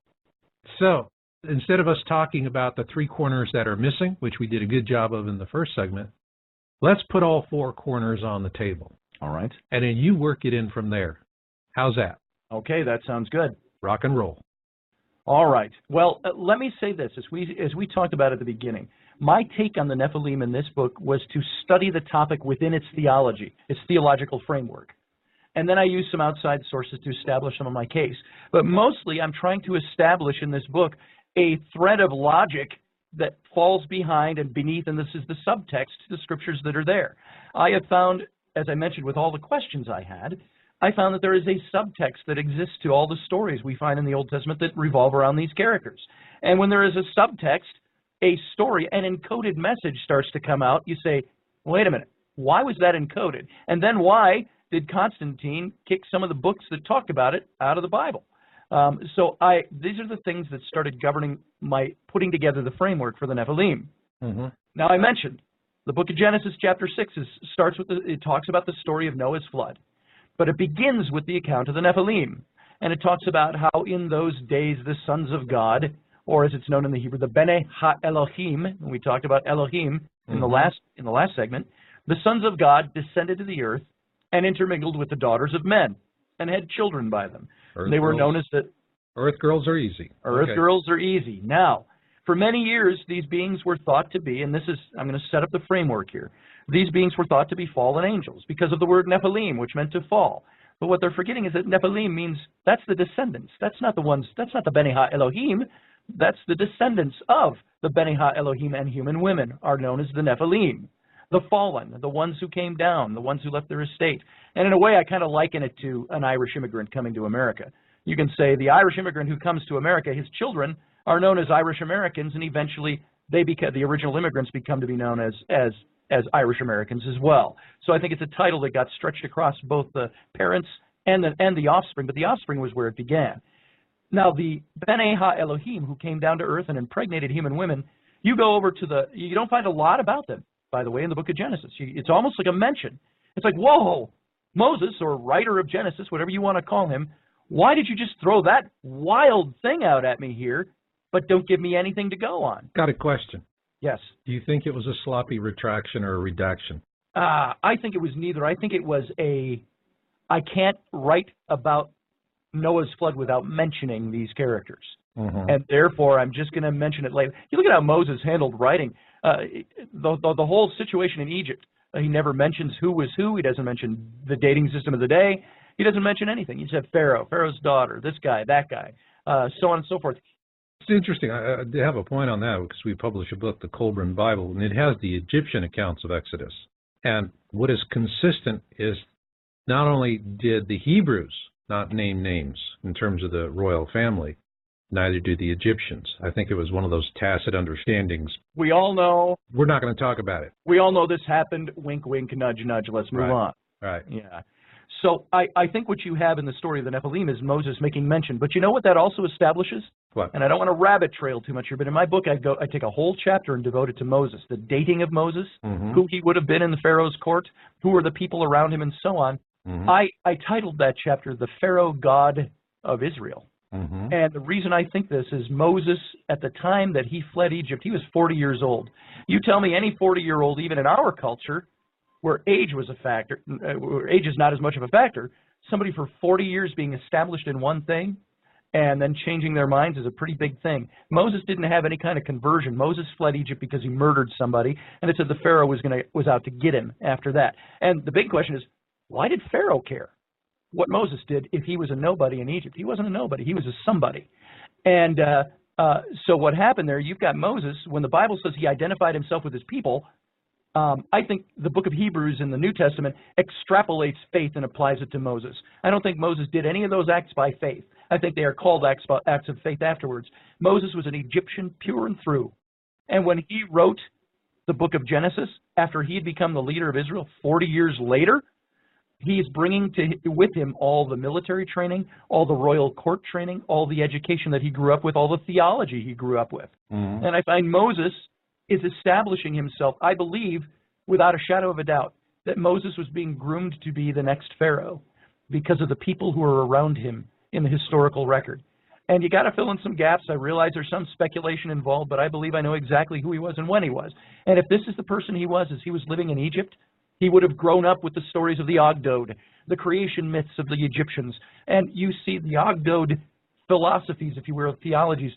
So instead of us talking about the 3 corners that are missing, which we did a good job of in the first segment, let's put all 4 corners on the table. All right. And then you work it in from there. How's that? Okay, that sounds good. Rock and roll. All right. Well, let me say this. As we talked about at the beginning, my take on the Nephilim in this book was to study the topic within its theology, its theological framework. And then I used some outside sources to establish some of my case. But mostly I'm trying to establish in this book a thread of logic that falls behind and beneath, and this is the subtext to the scriptures that are there. I have found, as I mentioned with all the questions I had I found that there is a subtext that exists to all the stories we find in the Old Testament that revolve around these characters. And when there is a subtext, a story, an encoded message starts to come out, you say, wait a minute, why was that encoded? And then why did Constantine kick some of the books that talked about it out of the Bible? These are the things that started governing my putting together the framework for the Nephilim. Mm-hmm. Now, I mentioned the book of Genesis, chapter 6, it talks about the story of Noah's flood. But it begins with the account of the Nephilim. And it talks about how in those days the sons of God, or as it's known in the Hebrew, the Bene Ha-Elohim, and we talked about Elohim in the last segment, the sons of God descended to the earth and intermingled with the daughters of men and had children by them. They were known as the Earth girls are easy. Earth girls are easy. Now, for many years, these beings were thought to be, and I'm going to set up the framework here. These beings were thought to be fallen angels because of the word Nephilim, which meant to fall. But what they're forgetting is that Nephilim means that's the descendants. That's not the Bene Ha-Elohim. That's the descendants of the Bene Ha-Elohim, and human women are known as the Nephilim. The fallen, the ones who came down, the ones who left their estate. And in a way, I kind of liken it to an Irish immigrant coming to America. You can say the Irish immigrant who comes to America, his children are known as Irish Americans, and eventually the original immigrants become to be known as Irish Americans as well. So I think it's a title that got stretched across both the parents and the offspring, but the offspring was where it began. Now, the Bene Ha-Elohim, who came down to earth and impregnated human women, you go over to you don't find a lot about them, by the way, in the book of Genesis. It's almost like a mention. It's like, whoa, Moses, or writer of Genesis, whatever you want to call him, why did you just throw that wild thing out at me here, but don't give me anything to go on? Got a question. Yes. Do you think it was a sloppy retraction or a redaction? I think it was neither. I think it was I can't write about Noah's flood without mentioning these characters. Mm-hmm. And therefore, I'm just going to mention it later. You look at how Moses handled writing. The whole situation in Egypt, he never mentions who was who. He doesn't mention the dating system of the day. He doesn't mention anything. He just have Pharaoh's daughter, this guy, that guy, so on and so forth. It's interesting. I have a point on that because we published a book, the Colburn Bible, and it has the Egyptian accounts of Exodus. And what is consistent is not only did the Hebrews not name names in terms of the royal family, neither did the Egyptians. I think it was one of those tacit understandings. We all know. We're not going to talk about it. We all know this happened. Wink, wink, nudge, nudge. Let's move on. Right. Yeah. So I think what you have in the story of the Nephilim is Moses making mention. But you know what that also establishes? What? And I don't want to rabbit trail too much here, but in my book I take a whole chapter and devote it to Moses, the dating of Moses, mm-hmm. who he would have been in the Pharaoh's court, who were the people around him, and so on. Mm-hmm. I titled that chapter, The Pharaoh God of Israel. Mm-hmm. And the reason I think this is Moses, at the time that he fled Egypt, he was 40 years old. You tell me any 40-year-old, even in our culture, where age was a factor, where age is not as much of a factor, somebody for 40 years being established in one thing and then changing their minds is a pretty big thing. Moses didn't have any kind of conversion. Moses fled Egypt because he murdered somebody, and it said the Pharaoh was out to get him after that. And the big question is, why did Pharaoh care what Moses did if he was a nobody in Egypt? He wasn't a nobody. He was a somebody. And so what happened there, you've got Moses, when the Bible says he identified himself with his people, I think the book of Hebrews in the New Testament extrapolates faith and applies it to Moses. I don't think Moses did any of those acts by faith. I think they are called acts of faith afterwards. Moses was an Egyptian pure and through. And when he wrote the book of Genesis, after he had become the leader of Israel 40 years later, he is bringing with him all the military training, all the royal court training, all the education that he grew up with, all the theology he grew up with. Mm-hmm. And I find Moses is establishing himself, I believe, without a shadow of a doubt, that Moses was being groomed to be the next Pharaoh because of the people who are around him in the historical record. And you got to fill in some gaps. I realize there's some speculation involved, but I believe I know exactly who he was and when he was. And if this is the person he was as he was living in Egypt, he would have grown up with the stories of the Ogdod, the creation myths of the Egyptians. And you see the Ogdod philosophies, if you will, theologies,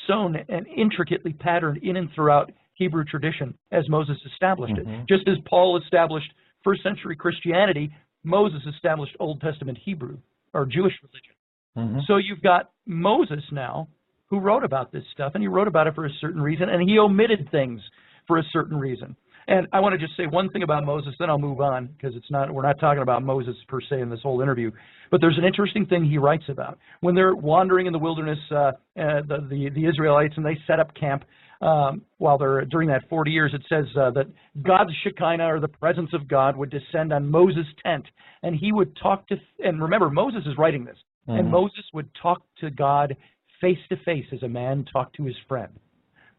sewn and intricately patterned in and throughout Hebrew tradition as Moses established it. Mm-hmm. Just as Paul established first century Christianity, Moses established Old Testament Hebrew or Jewish religion. Mm-hmm. So you've got Moses now who wrote about this stuff, and he wrote about it for a certain reason, and he omitted things for a certain reason. And I want to just say one thing about Moses, then I'll move on, because we're not talking about Moses per se in this whole interview. But there's an interesting thing he writes about. When they're wandering in the wilderness, the Israelites, and they set up camp while they're during that 40 years, it says that God's Shekinah, or the presence of God, would descend on Moses' tent, and he would talk to, and remember, Moses is writing this, and Moses would talk to God face to face as a man talked to his friend.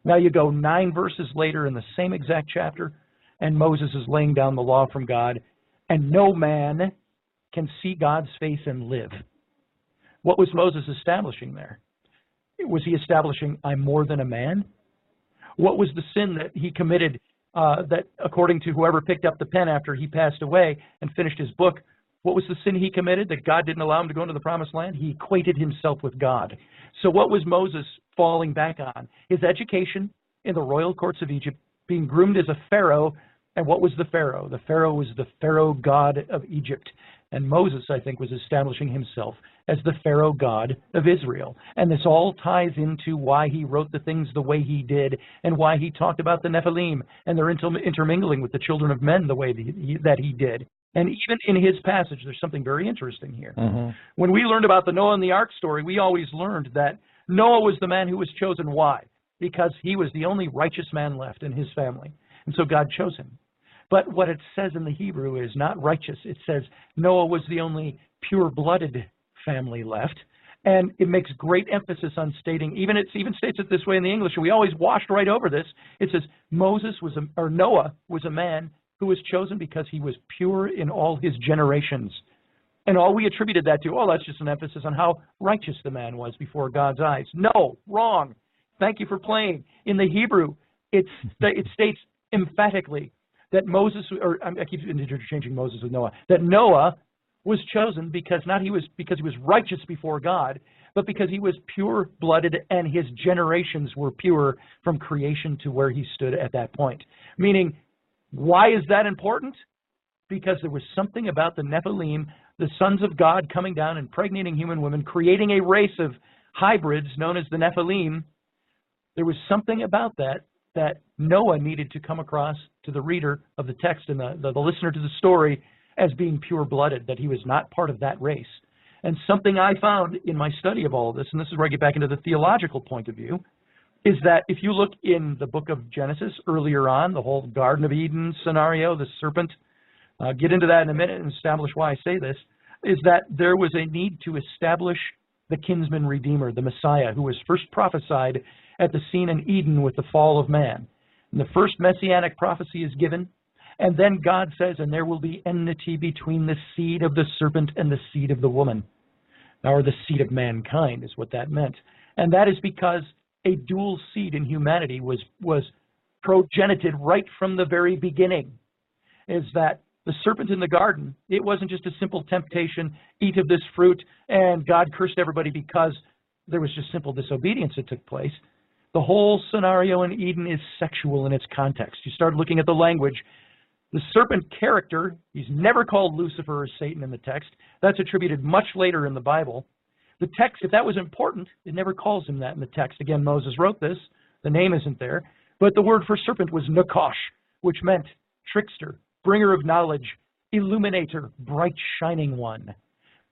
Now you go 9 verses later in the same exact chapter, and Moses is laying down the law from God, and no man can see God's face and live. What was Moses establishing there? Was he establishing, I'm more than a man? What was the sin that he committed that, according to whoever picked up the pen after he passed away and finished his book, what was the sin he committed that God didn't allow him to go into the promised land? He equated himself with God. So what was Moses falling back on? His education in the royal courts of Egypt, being groomed as a pharaoh. And what was the pharaoh? The pharaoh was the pharaoh god of Egypt. And Moses, I think, was establishing himself as the pharaoh god of Israel. And this all ties into why he wrote the things the way he did, and why he talked about the Nephilim and their intermingling with the children of men the way that he did. And even in his passage, there's something very interesting here. When we learned about the Noah and the Ark story, we always learned that Noah was the man who was chosen. Why? Because he was the only righteous man left in his family. And so God chose him. But what it says in the Hebrew is not righteous. It says Noah was the only pure-blooded family left. And it makes great emphasis on stating, it even states it this way in the English, and we always washed right over this. It says Noah was a man who was chosen because he was pure in all his generations. And all we attributed that to, that's just an emphasis on how righteous the man was before God's eyes. No, wrong. Thank you for playing. In the Hebrew, it states emphatically that Moses, or I keep interchanging Moses with Noah, that Noah was chosen because he was righteous before God, but because he was pure-blooded and his generations were pure from creation to where he stood at that point. Meaning, why is that important? Because there was something about the Nephilim, the sons of God, coming down, impregnating human women, creating a race of hybrids known as the Nephilim. There was something about that Noah needed to come across to the reader of the text and the listener to the story as being pure-blooded, that he was not part of that race. And something I found in my study of all of this, and this is where I get back into the theological point of view, is that if you look in the book of Genesis earlier on, the whole Garden of Eden scenario, the serpent, get into that in a minute and establish why I say this, is that there was a need to establish the kinsman redeemer, the Messiah, who was first prophesied at the scene in Eden with the fall of man. And the first messianic prophecy is given, and then God says, and there will be enmity between the seed of the serpent and the seed of the woman, or the seed of mankind is what that meant. And that is because a dual seed in humanity was progenited right from the very beginning. Is that the serpent in the garden, it wasn't just a simple temptation, eat of this fruit, and God cursed everybody because there was just simple disobedience that took place. The whole scenario in Eden is sexual in its context. You start looking at the language. The serpent character, he's never called Lucifer or Satan in the text. That's attributed much later in the Bible. The text, if that was important, it never calls him that in the text. Again, Moses wrote this. The name isn't there. But the word for serpent was Nakosh, which meant trickster, bringer of knowledge, illuminator, bright shining one.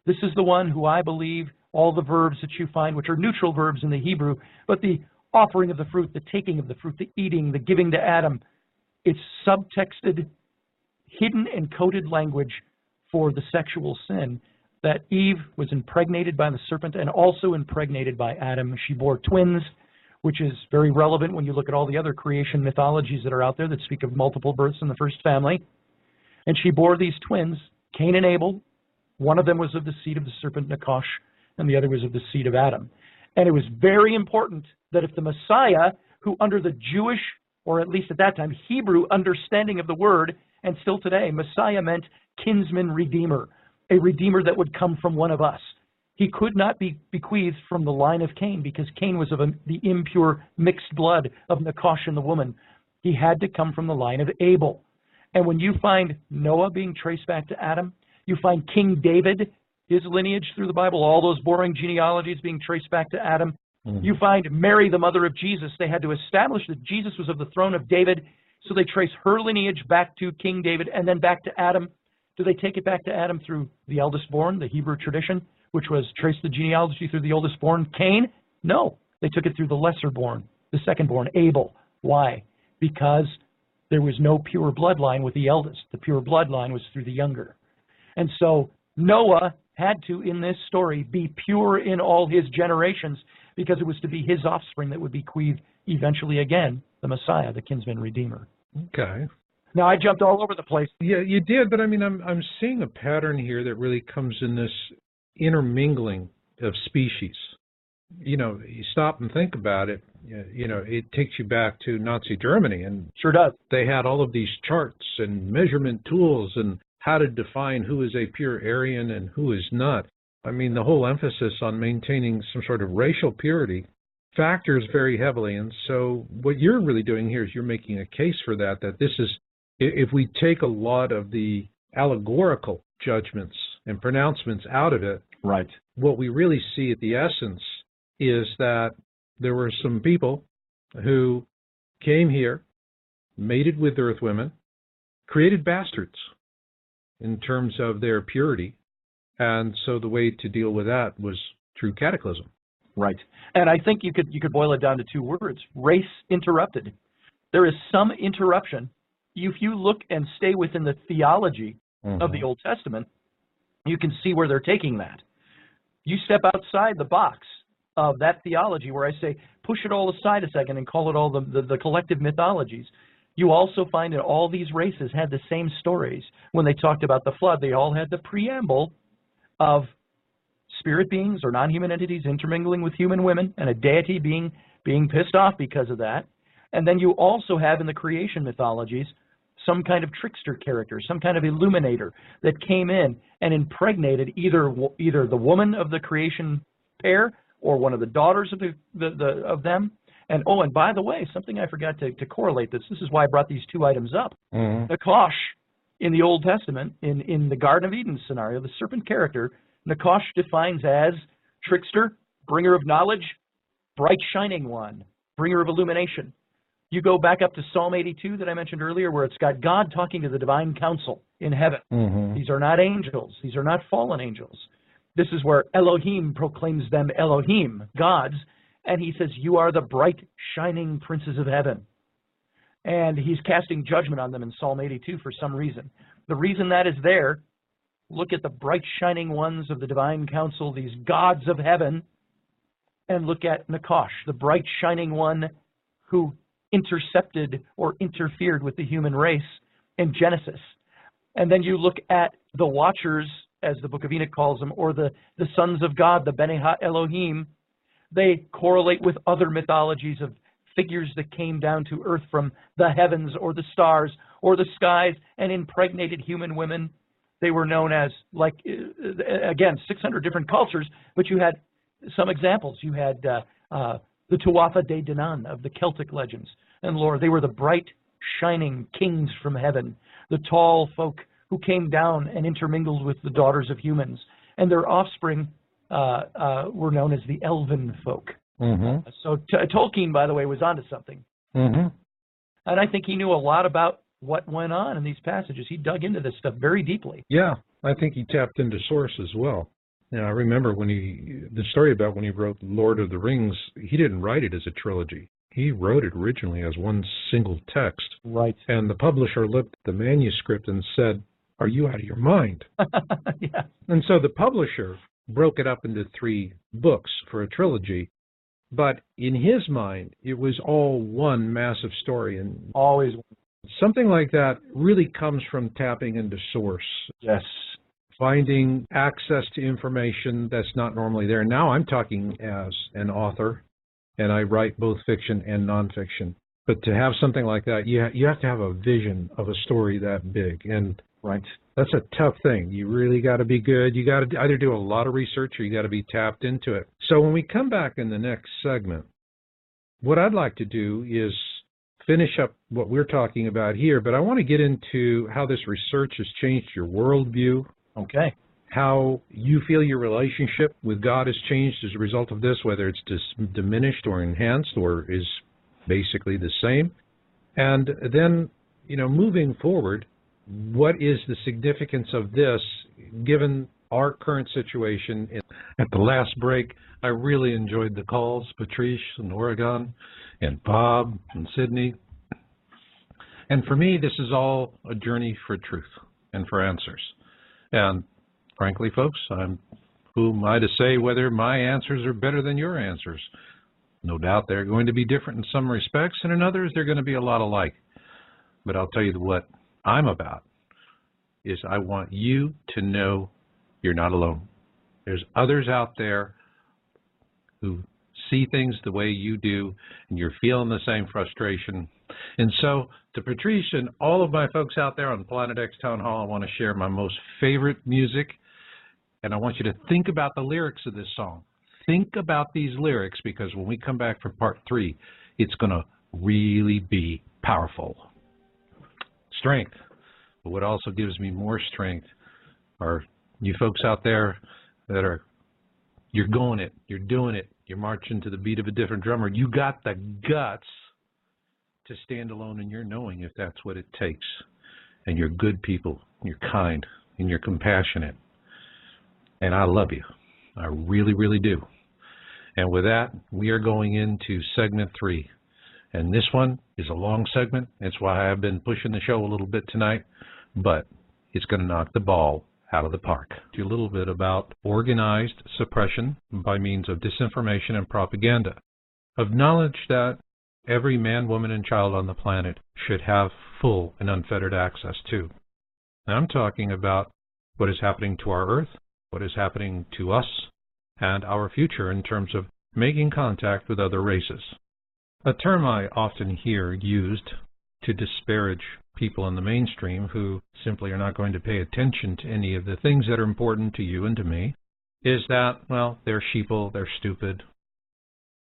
This is the one who I believe all the verbs that you find, which are neutral verbs in the Hebrew, but the offering of the fruit, the taking of the fruit, the eating, the giving to Adam, it's subtexted, hidden and coded language for the sexual sin, that Eve was impregnated by the serpent and also impregnated by Adam. She bore twins, which is very relevant when you look at all the other creation mythologies that are out there that speak of multiple births in the first family. And she bore these twins, Cain and Abel. One of them was of the seed of the serpent, Nakosh, and the other was of the seed of Adam. And it was very important that if the Messiah, who under the Jewish, or at least at that time, Hebrew understanding of the word, and still today, Messiah meant kinsman redeemer, a redeemer that would come from one of us. He could not be bequeathed from the line of Cain because Cain was of the impure mixed blood of Nakosh and the woman. He had to come from the line of Abel. And when you find Noah being traced back to Adam, you find King David, his lineage through the Bible, all those boring genealogies being traced back to Adam. You find Mary, the mother of Jesus. They had to establish that Jesus was of the throne of David. So they trace her lineage back to King David and then back to Adam. Do they take it back to Adam through the eldest born, the Hebrew tradition, which was trace the genealogy through the oldest born, Cain? No, they took it through the lesser born, the second born, Abel. Why? Because there was no pure bloodline with the eldest. The pure bloodline was through the younger. And so Noah had to, in this story, be pure in all his generations because it was to be his offspring that would bequeath eventually again the Messiah, the kinsman redeemer. Okay. Now, I jumped all over the place. Yeah, you did, but I mean, I'm seeing a pattern here that really comes in this intermingling of species. You know, you stop and think about it, you know, it takes you back to Nazi Germany, and Sure does. they had all of these charts and measurement tools and how to define who is a pure Aryan and who is not. I mean, the whole emphasis on maintaining some sort of racial purity factors very heavily. And so what you're really doing here is you're making a case for that this is, if we take a lot of the allegorical judgments and pronouncements out of it, Right. what we really see at the essence is that there were some people who came here, mated with earth women, created bastards in terms of their purity, and so the way to deal with that was through cataclysm. Right. And I think you could boil it down to two words: race interrupted. There is some interruption. If you look and stay within the theology of the Old Testament, you can see where they're taking that. You step outside the box of that theology where I say, push it all aside a second and call it all the collective mythologies. You also find that all these races had the same stories. When they talked about the flood, they all had the preamble of spirit beings or non-human entities intermingling with human women and a deity being pissed off because of that. And then you also have in the creation mythologies some kind of trickster character, some kind of illuminator that came in and impregnated either the woman of the creation pair or one of the daughters of them. And and by the way, something I forgot to correlate this. This is why I brought these two items up. Nakash in the Old Testament, in the Garden of Eden scenario, the serpent character, Nakash defines as trickster, bringer of knowledge, bright shining one, bringer of illumination. You go back up to Psalm 82 that I mentioned earlier, where it's got God talking to the divine council in heaven. These are not angels. These are not fallen angels. This is where Elohim proclaims them Elohim, gods, and he says, you are the bright, shining princes of heaven. And he's casting judgment on them in Psalm 82 for some reason. The reason that is there, look at the bright, shining ones of the divine council, these gods of heaven, and look at Nakash, the bright, shining one who intercepted or interfered with the human race in Genesis. And then you look at the Watchers, as the Book of Enoch calls them, or the sons of God, the Bene Ha-Elohim. They correlate with other mythologies of figures that came down to earth from the heavens or the stars or the skies and impregnated human women. They were known as, like, again, 600 different cultures, but you had some examples. You had the Tuatha De Danann of the Celtic legends and lore. They were the bright, shining kings from heaven, the tall folk who came down and intermingled with the daughters of humans. And their offspring were known as the elven folk. So Tolkien, by the way, was onto something. And I think he knew a lot about what went on in these passages. He dug into this stuff very deeply. Yeah, I think he tapped into source as well. I remember the story about when he wrote Lord of the Rings, he didn't write it as a trilogy. He wrote it originally as one single text. Right. And the publisher looked at the manuscript and said, are you out of your mind? Yeah. And so the publisher broke it up into 3 books for a trilogy. But in his mind, it was all one massive story. And always something like that really comes from tapping into source. Yes. Finding access to information that's not normally there. Now I'm talking as an author, and I write both fiction and nonfiction. But to have something like that, you have to have a vision of a story that big. And right. That's a tough thing. You really got to be good. You got to either do a lot of research or you got to be tapped into it. So when we come back in the next segment, what I'd like to do is finish up what we're talking about here, but I want to get into how this research has changed your worldview. Okay. How you feel your relationship with God has changed as a result of this, whether it's diminished or enhanced or is basically the same. And then, moving forward, what is the significance of this given our current situation? At the last break, I really enjoyed the calls, Patrice in Oregon, and Bob and Sydney. And for me, this is all a journey for truth and for answers. And frankly, folks, who am I to say whether my answers are better than your answers? No doubt they're going to be different in some respects, and in others they're going to be a lot alike. But I'll tell you what I'm about is I want you to know you're not alone. There's others out there who see things the way you do, and you're feeling the same frustration. And so, to Patrice and all of my folks out there on Planet X Town Hall, I want to share my most favorite music, and I want you to think about the lyrics of this song. Think about these lyrics, because when we come back for part 3, it's going to really be powerful. Strength. But what also gives me more strength are you folks out there that you're going it, you're doing it, you're marching to the beat of a different drummer. You got the guts to stand alone in your knowing if that's what it takes. And you're good people, you're kind, and you're compassionate. And I love you. I really, really do. And with that, we are going into segment 3. And this one is a long segment. That's why I've been pushing the show a little bit tonight. But it's going to knock the ball out of the park. A little bit about organized suppression by means of disinformation and propaganda, of knowledge that every man, woman, and child on the planet should have full and unfettered access to. And I'm talking about what is happening to our Earth, what is happening to us, and our future in terms of making contact with other races. A term I often hear used to disparage people in the mainstream who simply are not going to pay attention to any of the things that are important to you and to me is that, well, they're sheeple, they're stupid.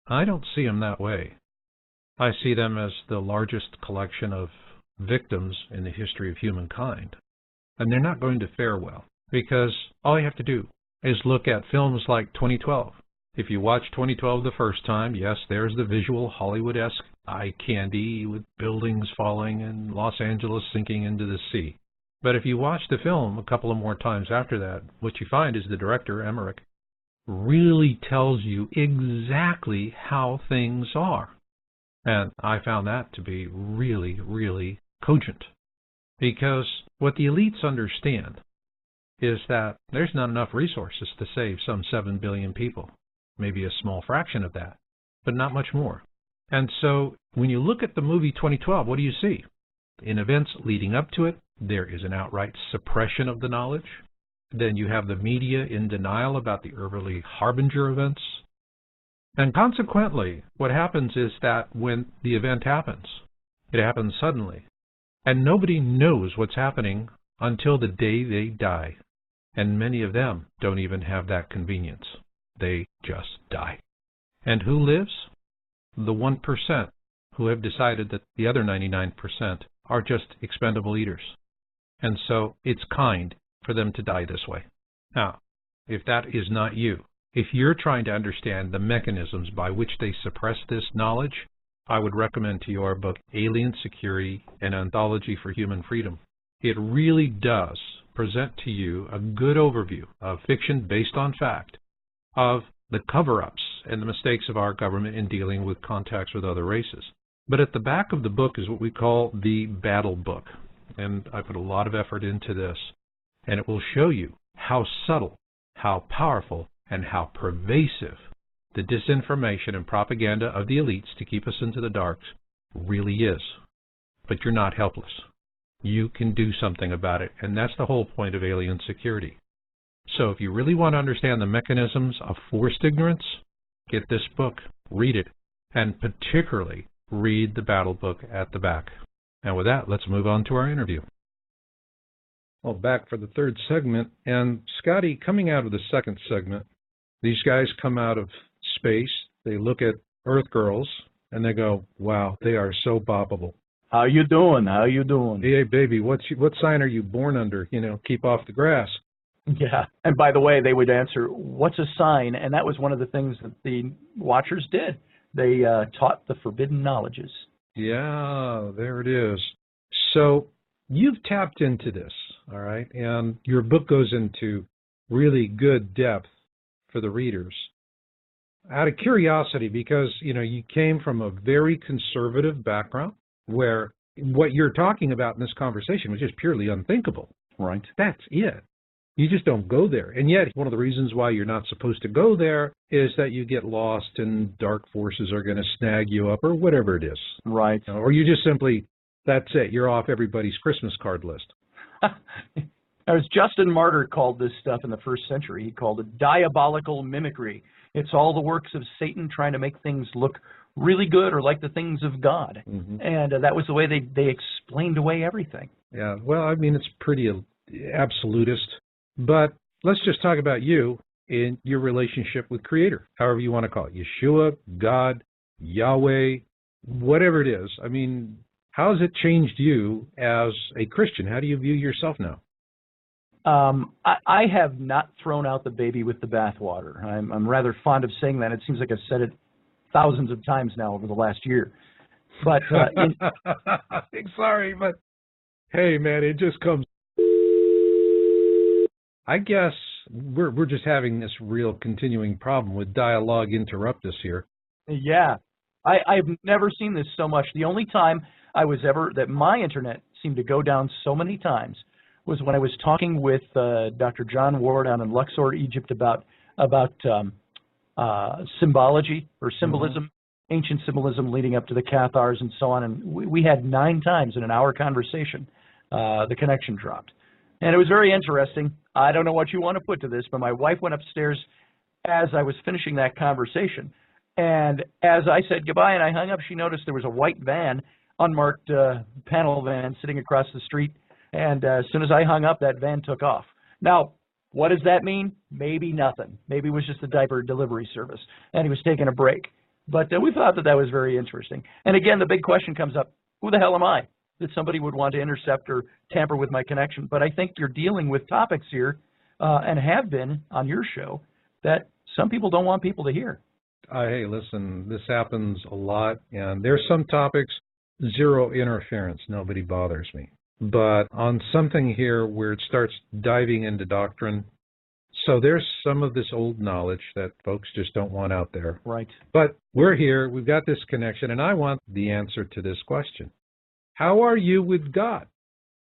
I don't see them that way. I see them as the largest collection of victims in the history of humankind. And they're not going to fare well, because all you have to do is look at films like 2012. If you watch 2012 the first time, yes, there's the visual Hollywood-esque eye candy with buildings falling and Los Angeles sinking into the sea. But if you watch the film a couple of more times after that, what you find is the director, Emmerich, really tells you exactly how things are. And I found that to be really, really cogent. Because what the elites understand is that there's not enough resources to save some 7 billion people. Maybe a small fraction of that, but not much more. And so when you look at the movie 2012, what do you see? In events leading up to it, there is an outright suppression of the knowledge. Then you have the media in denial about the early harbinger events. And consequently, what happens is that when the event happens, it happens suddenly. And nobody knows what's happening until the day they die. And many of them don't even have that convenience. They just die. And who lives? The 1% who have decided that the other 99% are just expendable eaters. And so it's kind for them to die this way. Now, if that is not you, if you're trying to understand the mechanisms by which they suppress this knowledge, I would recommend to you our book, Alien Security, an Anthology for Human Freedom. It really does present to you a good overview of fiction based on fact, of the cover-ups and the mistakes of our government in dealing with contacts with other races. But at the back of the book is what we call the battle book. And I put a lot of effort into this. And it will show you how subtle, how powerful, and how pervasive the disinformation and propaganda of the elites to keep us into the dark really is. But you're not helpless. You can do something about it. And that's the whole point of Alien Security. So if you really want to understand the mechanisms of forced ignorance, get this book, read it, and particularly read the battle book at the back. And with that, let's move on to our interview. Well, back for the third segment. And Scotty, coming out of the second segment, these guys come out of space, they look at Earth girls, and they go, wow, they are so boppable. How you doing? How you doing? Hey, baby, what sign are you born under? Keep off the grass. Yeah. And by the way, they would answer, what's a sign? And that was one of the things that the Watchers did. They taught the forbidden knowledges. Yeah, there it is. So you've tapped into this, all right, and your book goes into really good depth for the readers. Out of curiosity, because, you came from a very conservative background where what you're talking about in this conversation was just purely unthinkable. Right. That's it. You just don't go there. And yet, one of the reasons why you're not supposed to go there is that you get lost and dark forces are going to snag you up or whatever it is. Right. Or you just simply, that's it, you're off everybody's Christmas card list. As Justin Martyr called this stuff in the first century, he called it diabolical mimicry. It's all the works of Satan trying to make things look really good or like the things of God. Mm-hmm. And that was the way they explained away everything. Yeah, well, I mean, it's pretty absolutist. But let's just talk about you in your relationship with Creator, however you want to call it. Yeshua, God, Yahweh, whatever it is. I mean, how has it changed you as a Christian? How do you view yourself now? I have not thrown out the baby with the bathwater. I'm rather fond of saying that. It seems like I've said it thousands of times now over the last year. But sorry, but hey, man, it just comes. I guess we're just having this real continuing problem with dialogue interruptus here. Yeah, I've never seen this so much. The only time that my internet seemed to go down so many times was when I was talking with Dr. John Ward down in Luxor, Egypt, about symbology or symbolism, mm-hmm. ancient symbolism leading up to the Cathars and so on. And we had 9 times in an hour conversation, the connection dropped. And it was very interesting. I don't know what you want to put to this, but my wife went upstairs as I was finishing that conversation. And as I said goodbye and I hung up, she noticed there was a white van, unmarked panel van sitting across the street. And as soon as I hung up, that van took off. Now, what does that mean? Maybe nothing. Maybe it was just a diaper delivery service, and he was taking a break. But we thought that was very interesting. And again, the big question comes up, who the hell am I that somebody would want to intercept or tamper with my connection? But I think you're dealing with topics here, and have been on your show, that some people don't want people to hear. Hey, listen, this happens a lot, and there's some topics, zero interference, nobody bothers me. But on something here where it starts diving into doctrine, so there's some of this old knowledge that folks just don't want out there. Right. But we're here, we've got this connection, and I want the answer to this question. How are you with God?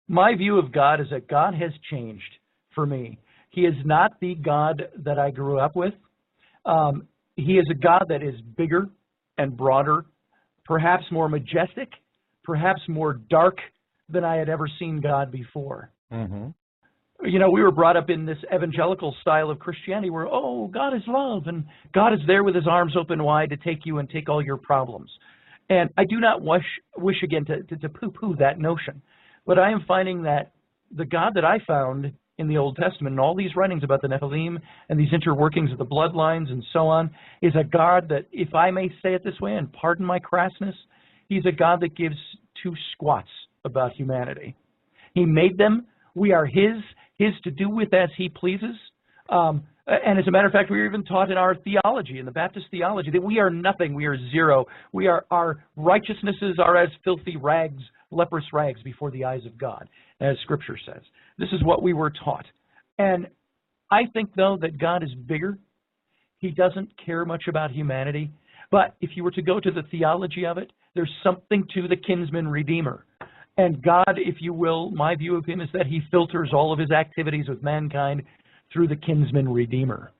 My view of God is that God has changed for me. He is not the God that I grew up with. He is a God that is bigger and broader, perhaps more majestic, perhaps more dark than I had ever seen God before. Mm-hmm. We were brought up in this evangelical style of Christianity where, oh, God is love, and God is there with his arms open wide to take you and take all your problems. And I do not wish again to poo-poo that notion. But I am finding that the God that I found in the Old Testament and all these writings about the Nephilim and these interworkings of the bloodlines and so on is a God that, if I may say it this way, and pardon my crassness, he's a God that gives 2 squats about humanity. He made them. We are his to do with as he pleases. And as a matter of fact, we were even taught in our theology, in the Baptist theology, that we are nothing. We are zero. Our righteousnesses are as filthy rags, leprous rags before the eyes of God, as Scripture says. This is what we were taught. And I think, though, that God is bigger. He doesn't care much about humanity. But if you were to go to the theology of it, there's something to the kinsman redeemer. And God, if you will, my view of him is that he filters all of his activities with mankind through the kinsman redeemer.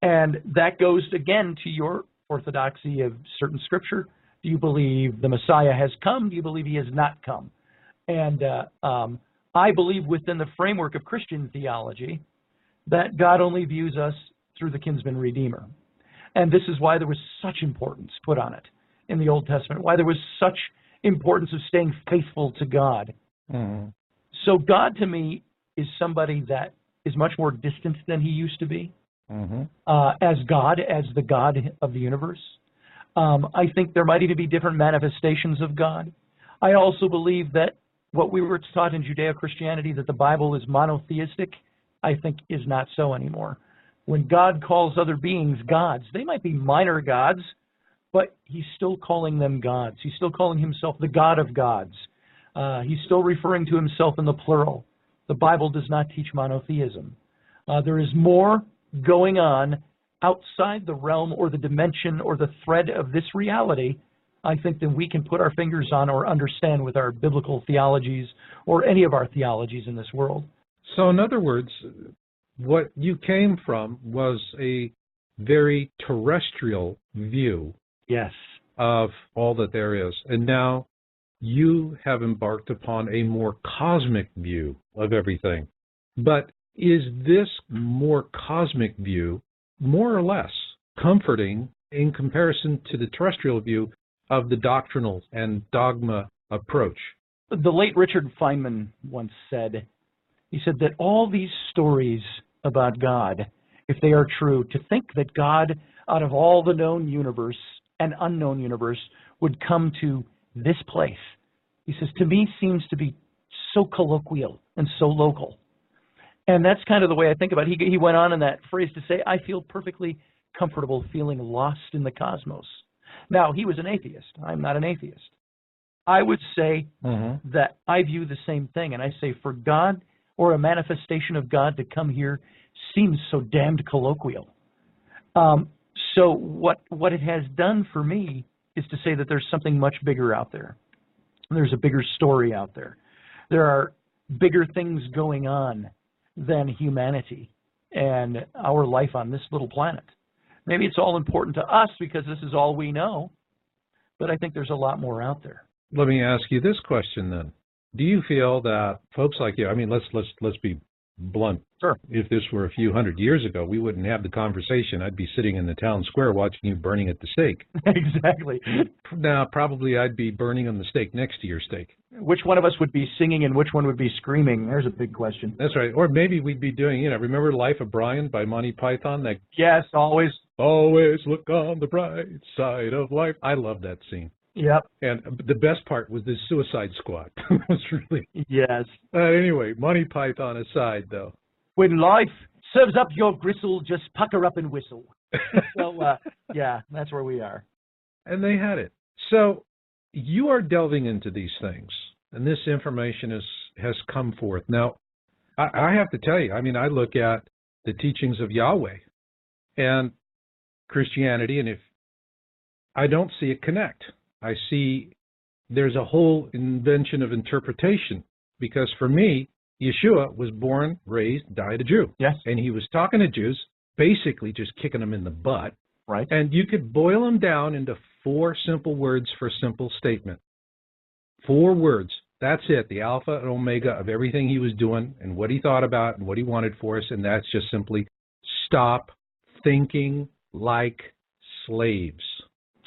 And that goes, again, to your orthodoxy of certain Scripture. Do you believe the Messiah has come? Do you believe he has not come? And I believe within the framework of Christian theology that God only views us through the kinsman redeemer. And this is why there was such importance put on it in the Old Testament, why there was such importance of staying faithful to God. Mm-hmm. So God, to me, is somebody that is much more distant than he used to be. Mm-hmm. As God, as the God of the universe. I think there might even be different manifestations of God. I also believe that what we were taught in Judeo-Christianity, that the Bible is monotheistic, I think is not so anymore. When God calls other beings gods, they might be minor gods, but he's still calling them gods. He's still calling himself the God of gods. He's still referring to himself in the plural. The Bible does not teach monotheism. There is more going on outside the realm or the dimension or the thread of this reality, I think, than we can put our fingers on or understand with our biblical theologies or any of our theologies in this world. So in other words, what you came from was a very terrestrial view Yes. of all that there is. And now you have embarked upon a more cosmic view of everything. But is this more cosmic view more or less comforting in comparison to the terrestrial view of the doctrinal and dogma approach? The late Richard Feynman once said, he said that all these stories about God, if they are true, to think that God, out of all the known universe and unknown universe, would come to this place, he says, to me seems to be so colloquial and so local. And that's kind of the way I think about it. He went on in that phrase to say, I feel perfectly comfortable feeling lost in the cosmos. Now, he was an atheist. I'm not an atheist. I would say that I view the same thing, and I say for God or a manifestation of God to come here seems so damned colloquial. So what it has done for me is to say that there's something much bigger out there. There's a bigger story out there. There are bigger things going on than humanity and our life on this little planet. Maybe it's all important to us because this is all we know, but I think there's a lot more out there. Let me ask you this question then. Do you feel that folks like you, I mean, let's be blunt. Sure. If this were a few hundred years ago, we wouldn't have the conversation. I'd be sitting in the town square watching you burning at the stake. Exactly. Now, probably I'd be burning on the stake next to your stake. Which one of us would be singing and which one would be screaming? There's a big question. That's right. Or maybe we'd be doing, remember Life of Brian by Monty Python? That Yes, always. Always look on the bright side of life. I love that scene. Yep. And the best part was the Suicide Squad. It was really... Yes. Anyway, Monty Python aside, though. When life serves up your gristle, just pucker up and whistle. So, yeah, that's where we are. And they had it. So you are delving into these things, and this information has come forth. Now, I have to tell you, I mean, I look at the teachings of Yahweh and Christianity, and if I don't see it connect, I see there's a whole invention of interpretation, because for me, Yeshua was born, raised, died a Jew. Yes. And he was talking to Jews, basically just kicking them in the butt. Right. And you could boil them down into 4 simple words for a simple statement. 4 words. That's it, the alpha and omega of everything he was doing and what he thought about and what he wanted for us, and that's just simply stop thinking like slaves.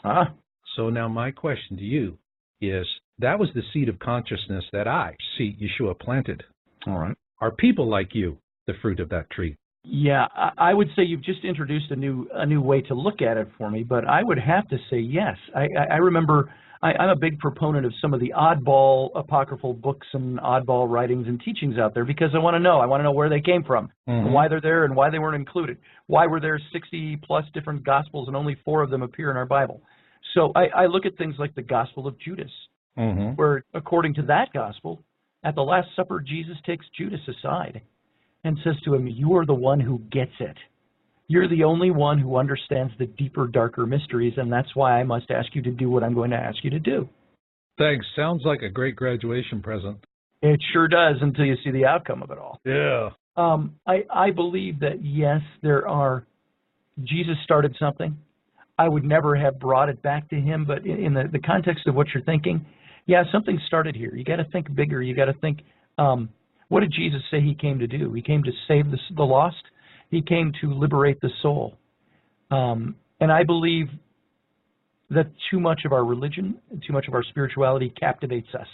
Ah. So now my question to you is, that was the seed of consciousness that I see Yeshua planted. All right. Are people like you the fruit of that tree? Yeah, I would say you've just introduced a new way to look at it for me, but I would have to say yes. I remember I'm a big proponent of some of the oddball apocryphal books and oddball writings and teachings out there because I want to know where they came from, and why they're there and why they weren't included. Why were there 60-plus different Gospels and only 4 of them appear in our Bible? So I look at things like the Gospel of Judas, where according to that Gospel, at the Last Supper, Jesus takes Judas aside and says to him, you are the one who gets it. You're the only one who understands the deeper, darker mysteries, and that's why I must ask you to do what I'm going to ask you to do. Thanks. Sounds like a great graduation present. It sure does until you see the outcome of it all. Yeah. I believe that, yes, Jesus started something. I would never have brought it back to him, but in the context of what you're thinking, yeah, something started here. You got to think bigger. You got to think, what did Jesus say he came to do? He came to save the lost. He came to liberate the soul. And I believe that too much of our religion, too much of our spirituality captivates us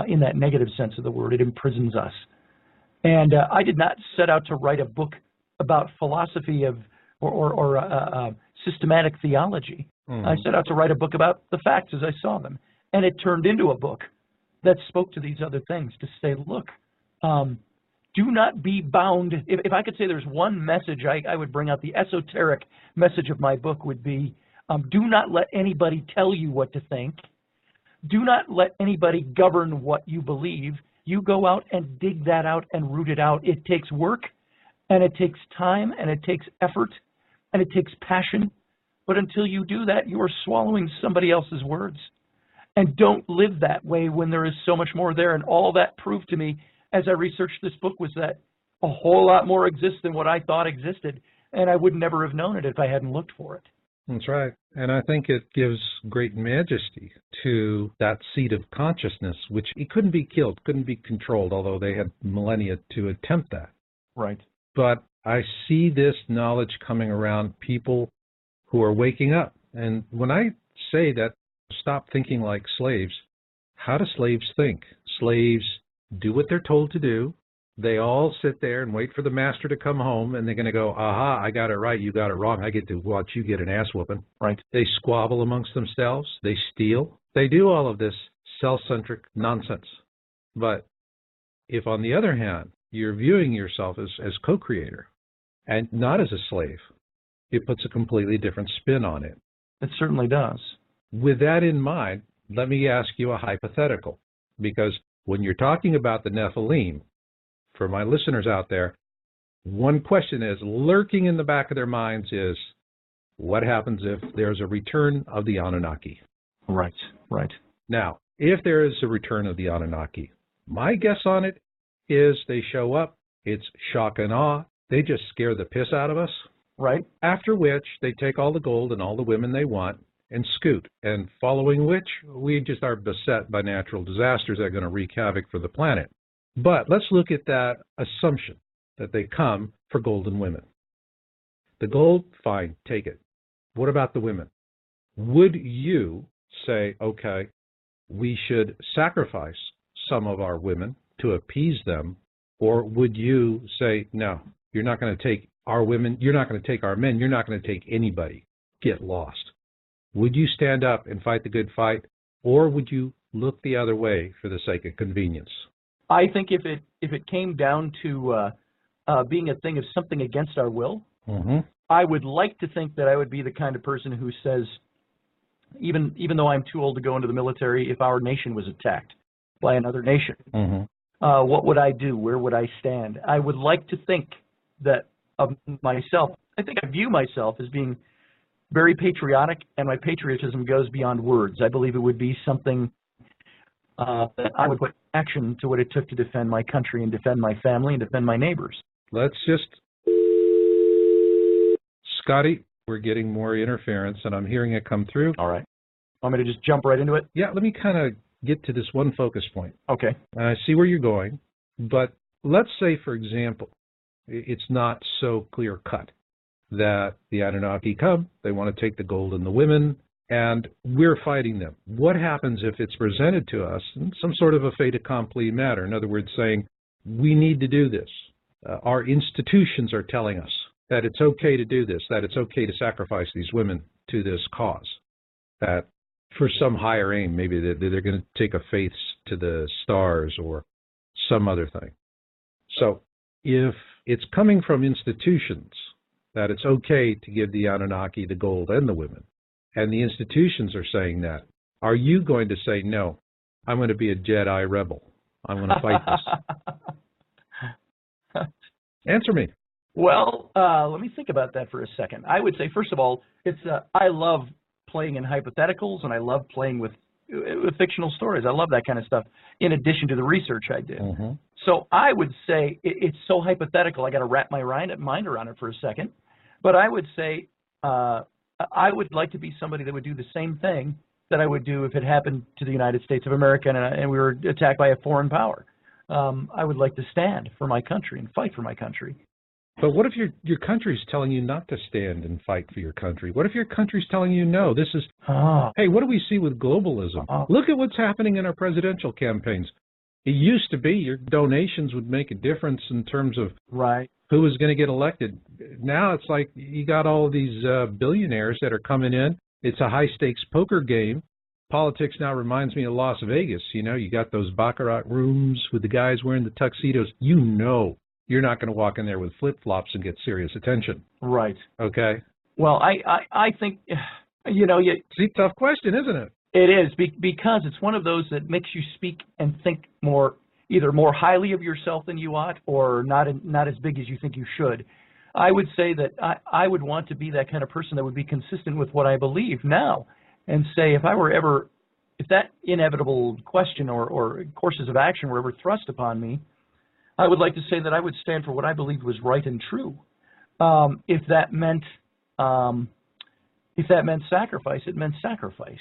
in that negative sense of the word. It imprisons us. And I did not set out to write a book about philosophy or systematic theology. I set out to write a book about the facts as I saw them. And it turned into a book that spoke to these other things to say, look, do not be bound. If I could say there's one message I would bring out, the esoteric message of my book would be, Do not let anybody tell you what to think. Do not let anybody govern what you believe. You go out and dig that out and root it out. It takes work, and it takes time, and it takes effort, and it takes passion. But until you do that, you are swallowing somebody else's words. And don't live that way when there is so much more there. And all that proved to me as I researched this book was that a whole lot more exists than what I thought existed. And I would never have known it if I hadn't looked for it. That's right. And I think it gives great majesty to that seed of consciousness, which it couldn't be killed, couldn't be controlled, although they had millennia to attempt that. Right. But I see this knowledge coming around people who are waking up. And when I say that, stop thinking like slaves, how do slaves think? Slaves do what they're told to do. They all sit there and wait for the master to come home, and they're going to go, aha, I got it right, you got it wrong, I get to watch you get an ass whooping. Right. They squabble amongst themselves. They steal. They do all of this self-centric nonsense. But if, on the other hand, you're viewing yourself as co-creator and not as a slave, it puts a completely different spin on it. It certainly does. With that in mind, let me ask you a hypothetical, because when you're talking about the Nephilim, for my listeners out there, one question is lurking in the back of their minds is, what happens if there's a return of the Anunnaki? Right, right. Now, if there is a return of the Anunnaki, my guess on it is they show up, it's shock and awe, they just scare the piss out of us. Right. After which, they take all the gold and all the women they want and scoot, and following which, we just are beset by natural disasters that are going to wreak havoc for the planet. But let's look at that assumption that they come for gold and women. The gold, fine, take it. What about the women? Would you say, okay, we should sacrifice some of our women to appease them, or would you say, no, you're not going to take our women, you're not going to take our men, you're not going to take anybody, get lost? Would you stand up and fight the good fight, or would you look the other way for the sake of convenience? I think if it came down to being a thing of something against our will, I would like to think that I would be the kind of person who says, even though I'm too old to go into the military, if our nation was attacked by another nation, what would I do? Where would I stand? I would like to think that of myself. I think I view myself as being very patriotic, and my patriotism goes beyond words. I believe it would be something that I would put action to what it took to defend my country and defend my family and defend my neighbors. Let's just... Scotty, we're getting more interference, and I'm hearing it come through. All right. Want me to just jump right into it? Yeah, let me kind of get to this one focus point. Okay. I see where you're going, but let's say, for example, it's not so clear-cut that the Anunnaki come, they want to take the gold and the women, and we're fighting them. What happens if it's presented to us in some sort of a fait accompli matter? In other words, saying, we need to do this. Our institutions are telling us that it's okay to do this, that it's okay to sacrifice these women to this cause, that for some higher aim, maybe they're going to take a faith to the stars or some other thing. So if it's coming from institutions that it's okay to give the Anunnaki the gold and the women, and the institutions are saying that, are you going to say, no, I'm going to be a Jedi rebel, I'm going to fight this? Answer me. Well, let me think about that for a second. I would say, first of all, I love playing in hypotheticals, and I love playing with fictional stories. I love that kind of stuff, in addition to the research I did. So I would say it's so hypothetical, I got to wrap my mind around it for a second. But I would say I would like to be somebody that would do the same thing that I would do if it happened to the United States of America and we were attacked by a foreign power. I would like to stand for my country and fight for my country. But what if your country's telling you not to stand and fight for your country? What if your country's telling you, no, this is... Hey, what do we see with globalism? Look at what's happening in our presidential campaigns. It used to be your donations would make a difference in terms of who was going to get elected. Now it's like you got all of these billionaires that are coming in. It's a high-stakes poker game. Politics now reminds me of Las Vegas. You know, you got those baccarat rooms with the guys wearing the tuxedos. You know you're not going to walk in there with flip-flops and get serious attention. Right. Okay? Well, I think You know, It's a tough question, isn't it? it is because it's one of those that makes you speak and think either more highly of yourself than you ought, or not as big as you think you should. I would say that I would want to be that kind of person that would be consistent with what I believe now, and say if that inevitable question or courses of action were ever thrust upon me, I would like to say that I would stand for what I believed was right and true. If that meant sacrifice, it meant sacrifice.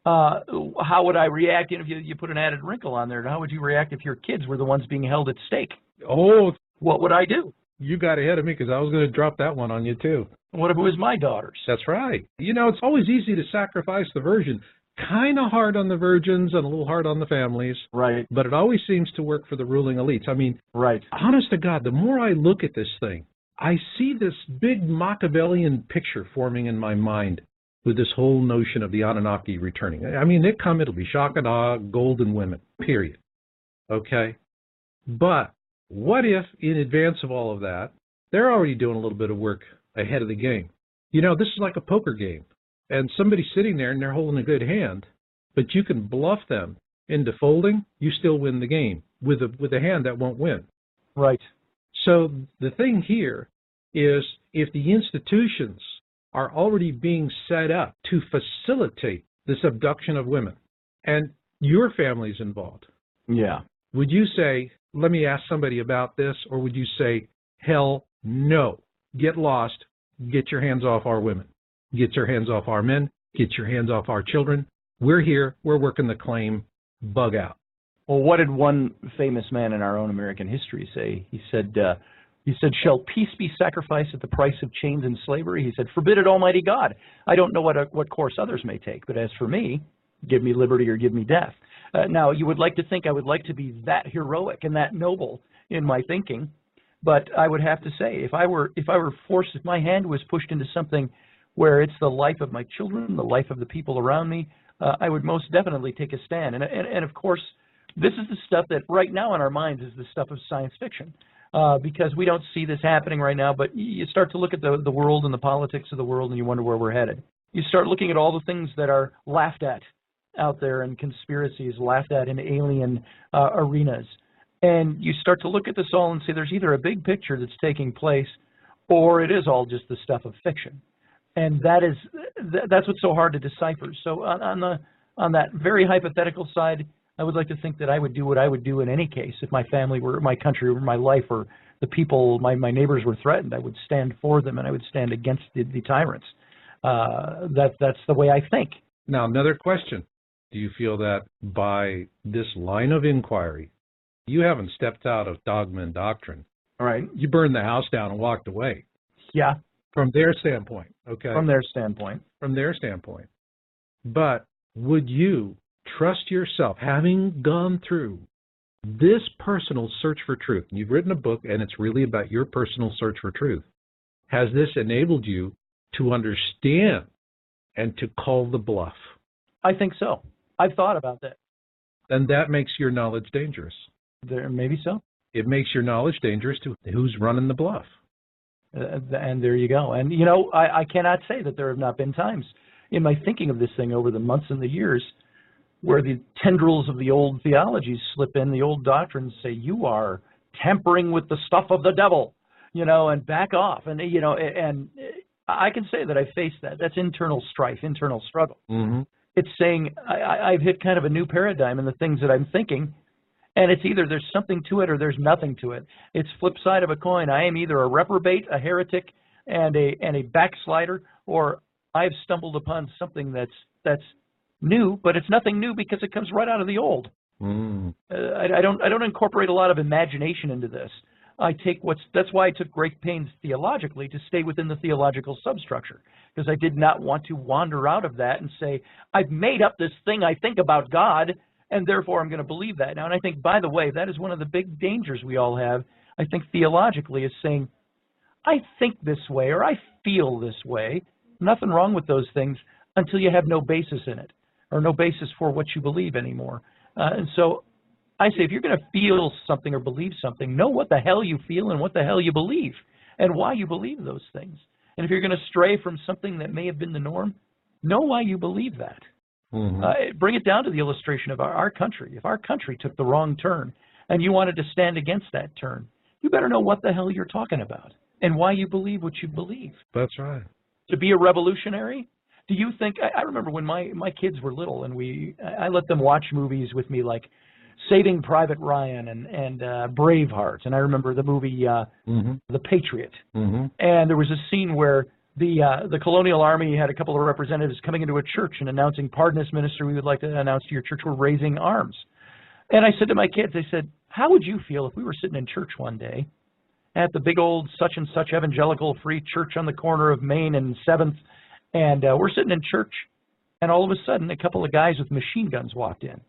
How would I react if you put an added wrinkle on there? How would you react if your kids were the ones being held at stake? Oh, what would I do? You got ahead of me because I was going to drop that one on you too. What if it was my daughters? That's right. You know, it's always easy to sacrifice the virgin. Kind of hard on the virgins and a little hard on the families. Right. But it always seems to work for the ruling elites. I mean, right. Honest to God, the more I look at this thing, I see this big Machiavellian picture forming in my mind with this whole notion of the Anunnaki returning. I mean, it'll be shock and awe, golden women, period. Okay? But what if, in advance of all of that, they're already doing a little bit of work ahead of the game? You know, this is like a poker game, and somebody's sitting there and they're holding a good hand, but you can bluff them into folding, you still win the game with a hand that won't win. Right. So the thing here is, if the institutions are already being set up to facilitate this abduction of women, and your family's involved, yeah, would you say, let me ask somebody about this, or would you say, hell no, get lost, get your hands off our women, get your hands off our men, get your hands off our children, we're here, we're working the claim, bug out? Well, what did one famous man in our own American history say? He said, shall peace be sacrificed at the price of chains and slavery? He said, forbid it, Almighty God. I don't know what course others may take, but as for me, give me liberty or give me death. Now, you would like to think I would like to be that heroic and that noble in my thinking, but I would have to say, if I were forced, if my hand was pushed into something where it's the life of my children, the life of the people around me, I would most definitely take a stand. And of course, this is the stuff that right now in our minds is the stuff of science fiction, because we don't see this happening right now, but you start to look at the world and the politics of the world and you wonder where we're headed. You start looking at all the things that are laughed at out there and conspiracies laughed at in alien arenas. And you start to look at this all and say there's either a big picture that's taking place or it is all just the stuff of fiction. And that's what's so hard to decipher. So on that very hypothetical side, I would like to think that I would do what I would do in any case. If my family were, my country or my life or the people, my neighbors were threatened, I would stand for them and I would stand against the tyrants. That's the way I think. Now, another question. Do you feel that by this line of inquiry, you haven't stepped out of dogma and doctrine? All right. You burned the house down and walked away. Yeah. From their standpoint, okay? From their standpoint. From their standpoint. But would you trust yourself, having gone through this personal search for truth? You've written a book, and it's really about your personal search for truth. Has this enabled you to understand and to call the bluff? I think so. I've thought about that. Then that makes your knowledge dangerous. Maybe so. It makes your knowledge dangerous to who's running the bluff. And there you go. And, you know, I cannot say that there have not been times in my thinking of this thing over the months and the years where the tendrils of the old theologies slip in, the old doctrines say, you are tampering with the stuff of the devil, you know, and back off. And, you know, and I can say that I faced that. That's internal strife, internal struggle. Mm-hmm. It's saying I've hit kind of a new paradigm in the things that I'm thinking, and it's either there's something to it or there's nothing to it. It's flip side of a coin. I am either a reprobate, a heretic, and a backslider, or I've stumbled upon something that's new, but it's nothing new because it comes right out of the old. Mm. I don't incorporate a lot of imagination into this. That's why I took great pains theologically to stay within the theological substructure, because I did not want to wander out of that and say, I've made up this thing I think about God, and therefore I'm going to believe that. Now, and I think, by the way, that is one of the big dangers we all have, I think theologically, is saying, I think this way or I feel this way. Nothing wrong with those things until you have no basis in it or no basis for what you believe anymore. And so I say, if you're going to feel something or believe something, know what the hell you feel and what the hell you believe and why you believe those things. And if you're going to stray from something that may have been the norm, Know why you believe that. Bring it down to the illustration of our country. If our country took the wrong turn and you wanted to stand against that turn, you better know what the hell you're talking about and why you believe what you believe. That's right. To be a revolutionary? Do you think, I remember when my kids were little and I let them watch movies with me like Saving Private Ryan and Braveheart, and I remember the movie The Patriot. And there was a scene where the colonial army had a couple of representatives coming into a church and announcing, "Pardon us, minister, we would like to announce to your church we're raising arms." And I said to my kids, I said, how would you feel if we were sitting in church one day at the big old such and such evangelical free church on the corner of Main and 7th, and we're sitting in church, and all of a sudden a couple of guys with machine guns walked in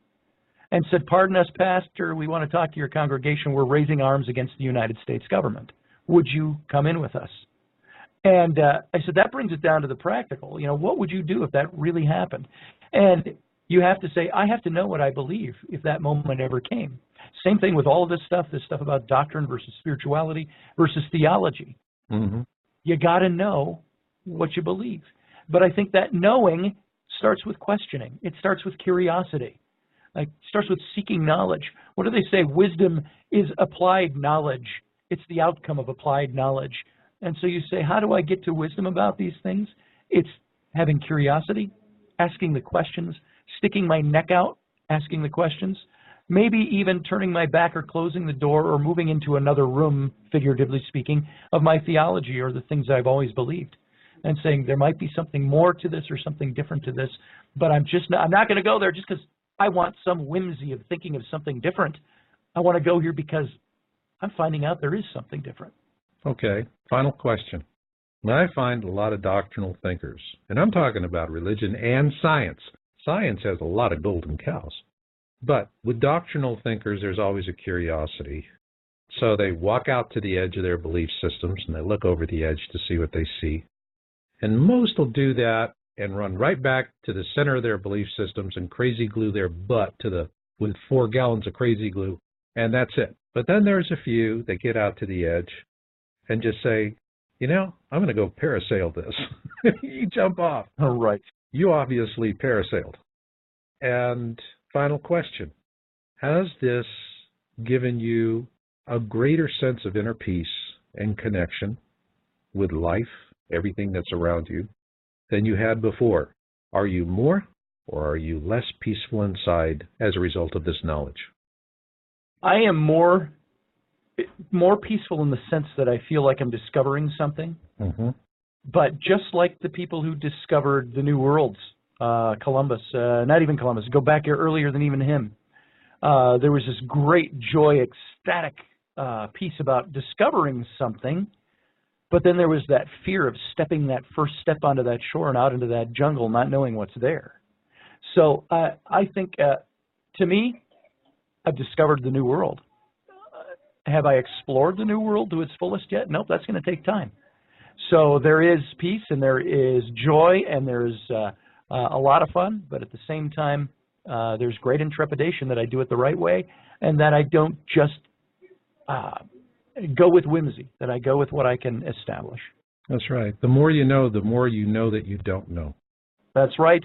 and said, "Pardon us, Pastor, we want to talk to your congregation. We're raising arms against the United States government. Would you come in with us?" And I said, that brings it down to the practical. You know, what would you do if that really happened? And you have to say, I have to know what I believe if that moment ever came. Same thing with all of this stuff about doctrine versus spirituality versus theology. You got to know what you believe. But I think that knowing starts with questioning. It starts with curiosity. It starts with seeking knowledge. What do they say? Wisdom is applied knowledge. It's the outcome of applied knowledge. And so you say, how do I get to wisdom about these things? It's having curiosity, asking the questions, sticking my neck out, asking the questions, maybe even turning my back or closing the door or moving into another room, figuratively speaking, of my theology or the things I've always believed, and saying there might be something more to this or something different to this, but I'm not going to go there just because I want some whimsy of thinking of something different. I want to go here because I'm finding out there is something different. Okay, final question. I find a lot of doctrinal thinkers, and I'm talking about religion and science. Science has a lot of golden cows. But with doctrinal thinkers, there's always a curiosity. So they walk out to the edge of their belief systems, and they look over the edge to see what they see. And most will do that and run right back to the center of their belief systems and crazy glue their butt with 4 gallons of crazy glue, and that's it. But then there's a few that get out to the edge and just say, you know, I'm going to go parasail this. You jump off. All right. You obviously parasailed. And final question. Has this given you a greater sense of inner peace and connection with life, everything that's around you, than you had before? Are you more or are you less peaceful inside as a result of this knowledge? I am more peaceful in the sense that I feel like I'm discovering something. But just like the people who discovered the New Worlds, Columbus, not even Columbus, go back here earlier than even him, there was this great joy, ecstatic piece about discovering something, but then there was that fear of stepping that first step onto that shore and out into that jungle, not knowing what's there. So I think, to me, I've discovered the New World. Have I explored the New World to its fullest yet? Nope, that's going to take time. So there is peace and there is joy and there's a lot of fun, but at the same time, there's great intrepidation that I do it the right way and that I don't just go with whimsy, that I go with what I can establish. That's right. The more you know that you don't know. That's right.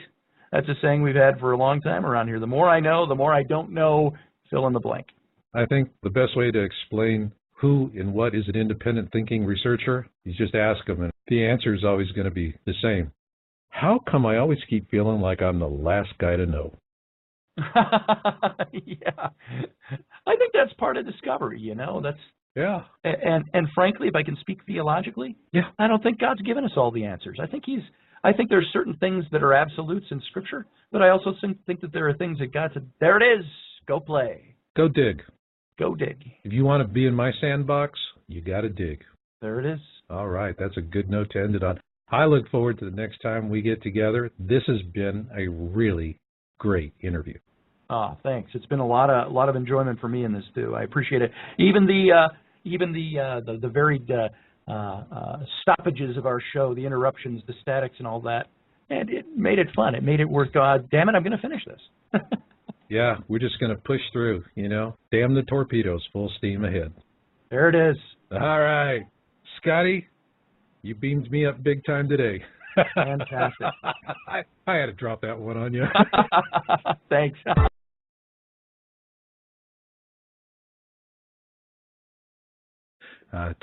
That's a saying we've had for a long time around here. The more I know, the more I don't know, fill in the blank. I think the best way to explain who and what is an independent thinking researcher is just ask them, and the answer is always going to be the same. How come I always keep feeling like I'm the last guy to know? Yeah. I think that's part of discovery, you know. Yeah. And frankly, if I can speak theologically, yeah, I don't think God's given us all the answers. I think there's certain things that are absolutes in Scripture, but I also think that there are things that God said, there it is, go play. Go dig. Go dig. If you want to be in my sandbox, you got to dig. There it is. All right. That's a good note to end it on. I look forward to the next time we get together. This has been a really great interview. Thanks. It's been a lot of enjoyment for me in this too. I appreciate it. Even the varied stoppages of our show, the interruptions, the statics, and all that, and it made it fun. It made it worth. Damn it, I'm going to finish this. Yeah, we're just going to push through, you know. Damn the torpedoes, full steam ahead. There it is. All right. Scotty, you beamed me up big time today. Fantastic. I had to drop that one on you. Thanks.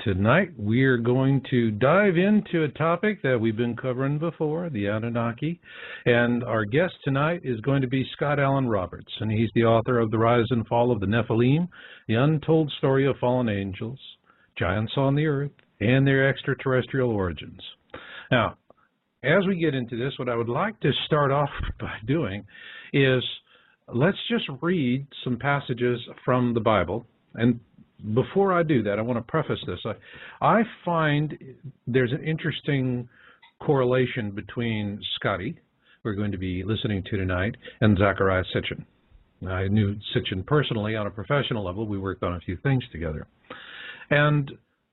Tonight we're going to dive into a topic that we've been covering before, the Anunnaki. And our guest tonight is going to be Scott Allen Roberts, and he's the author of The Rise and Fall of the Nephilim, The Untold Story of Fallen Angels, Giants on the Earth, and Their Extraterrestrial Origins. Now, as we get into this, what I would like to start off by doing is let's just read some passages from the Bible. And before I do that, I want to preface this. I find there's an interesting correlation between Scotty, we're going to be listening to tonight, and Zecharia Sitchin. I knew Sitchin personally on a professional level. We worked on a few things together. And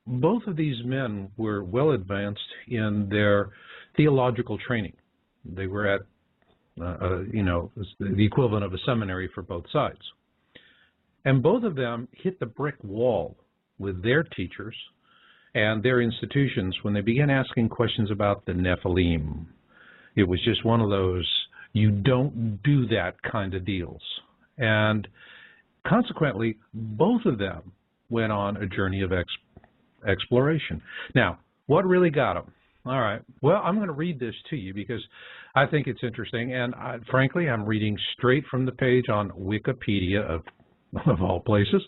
both of these men were well advanced in their theological training. They were at, the equivalent of a seminary for both sides. And both of them hit the brick wall with their teachers and their institutions when they began asking questions about the Nephilim. It was just one of those, you don't do that kind of deals. And consequently, both of them went on a journey of exploration. Now, what really got them? All right, well, I'm going to read this to you because I think it's interesting. And frankly, I'm reading straight from the page on Wikipedia of all places.